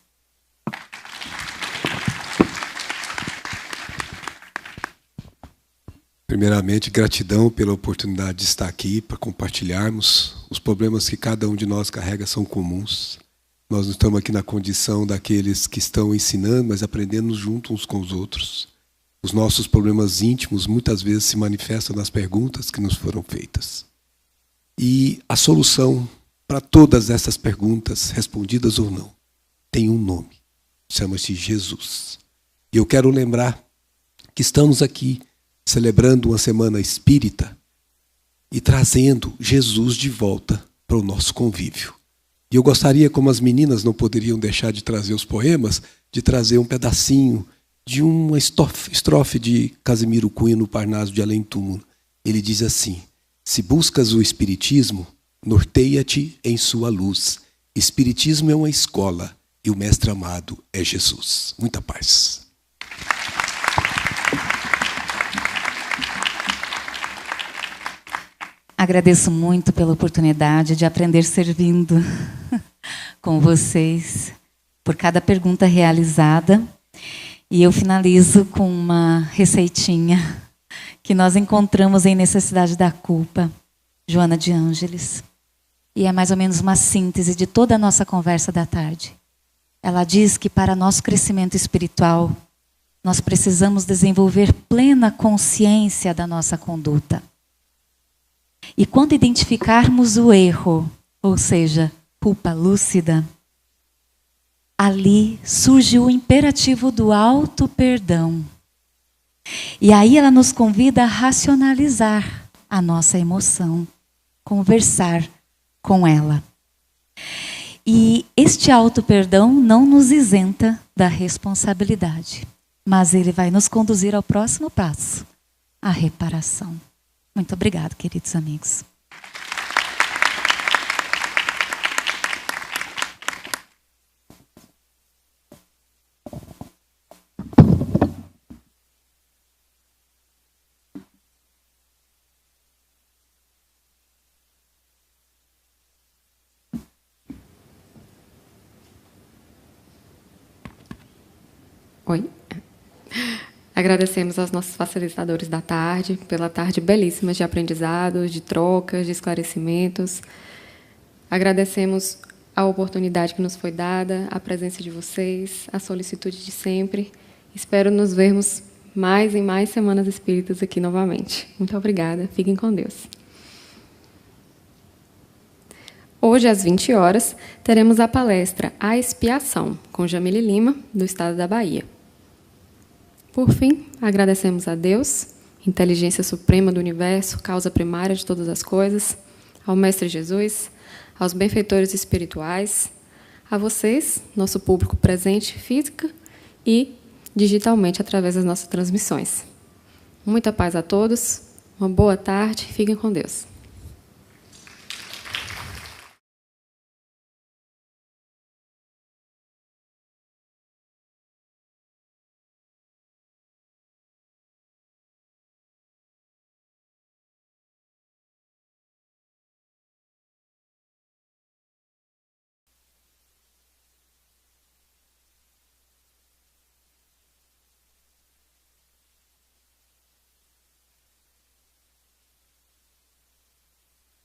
Primeiramente, gratidão pela oportunidade de estar aqui para compartilharmos. Os problemas que cada um de nós carrega são comuns. Nós não estamos aqui na condição daqueles que estão ensinando, mas aprendendo juntos uns com os outros. Os nossos problemas íntimos muitas vezes se manifestam nas perguntas que nos foram feitas. E a solução para todas essas perguntas, respondidas ou não, tem um nome. Chama-se Jesus. E eu quero lembrar que estamos aqui celebrando uma semana espírita e trazendo Jesus de volta para o nosso convívio. E eu gostaria, como as meninas não poderiam deixar de trazer os poemas, de trazer um pedacinho de uma estrofe de Casimiro Cunha no Parnaso de Além Túmulo. Ele diz assim: se buscas o Espiritismo, norteia-te em sua luz. Espiritismo é uma escola e o mestre amado é Jesus. Muita paz. Agradeço muito pela oportunidade de aprender servindo com vocês, por cada pergunta realizada. E eu finalizo com uma receitinha que nós encontramos em Necessidade da Culpa, Joana de Ângeles. E é mais ou menos uma síntese de toda a nossa conversa da tarde. Ela diz que para nosso crescimento espiritual, nós precisamos desenvolver plena consciência da nossa conduta. E quando identificarmos o erro, ou seja, culpa lúcida, ali surge o imperativo do auto-perdão. E aí ela nos convida a racionalizar a nossa emoção, conversar com ela. E este auto-perdão não nos isenta da responsabilidade, mas ele vai nos conduzir ao próximo passo, a reparação. Muito obrigada, queridos amigos. Oi. Agradecemos aos nossos facilitadores da tarde, pela tarde belíssima de aprendizados, de trocas, de esclarecimentos. Agradecemos a oportunidade que nos foi dada, a presença de vocês, a solicitude de sempre. Espero nos vermos mais em mais semanas espíritas aqui novamente. Muito obrigada. Fiquem com Deus. Hoje, às 20 horas, teremos a palestra A Expiação, com Jamile Lima, do estado da Bahia. Por fim, agradecemos a Deus, inteligência suprema do universo, causa primária de todas as coisas, ao Mestre Jesus, aos benfeitores espirituais, a vocês, nosso público presente física e digitalmente através das nossas transmissões. Muita paz a todos, uma boa tarde, fiquem com Deus.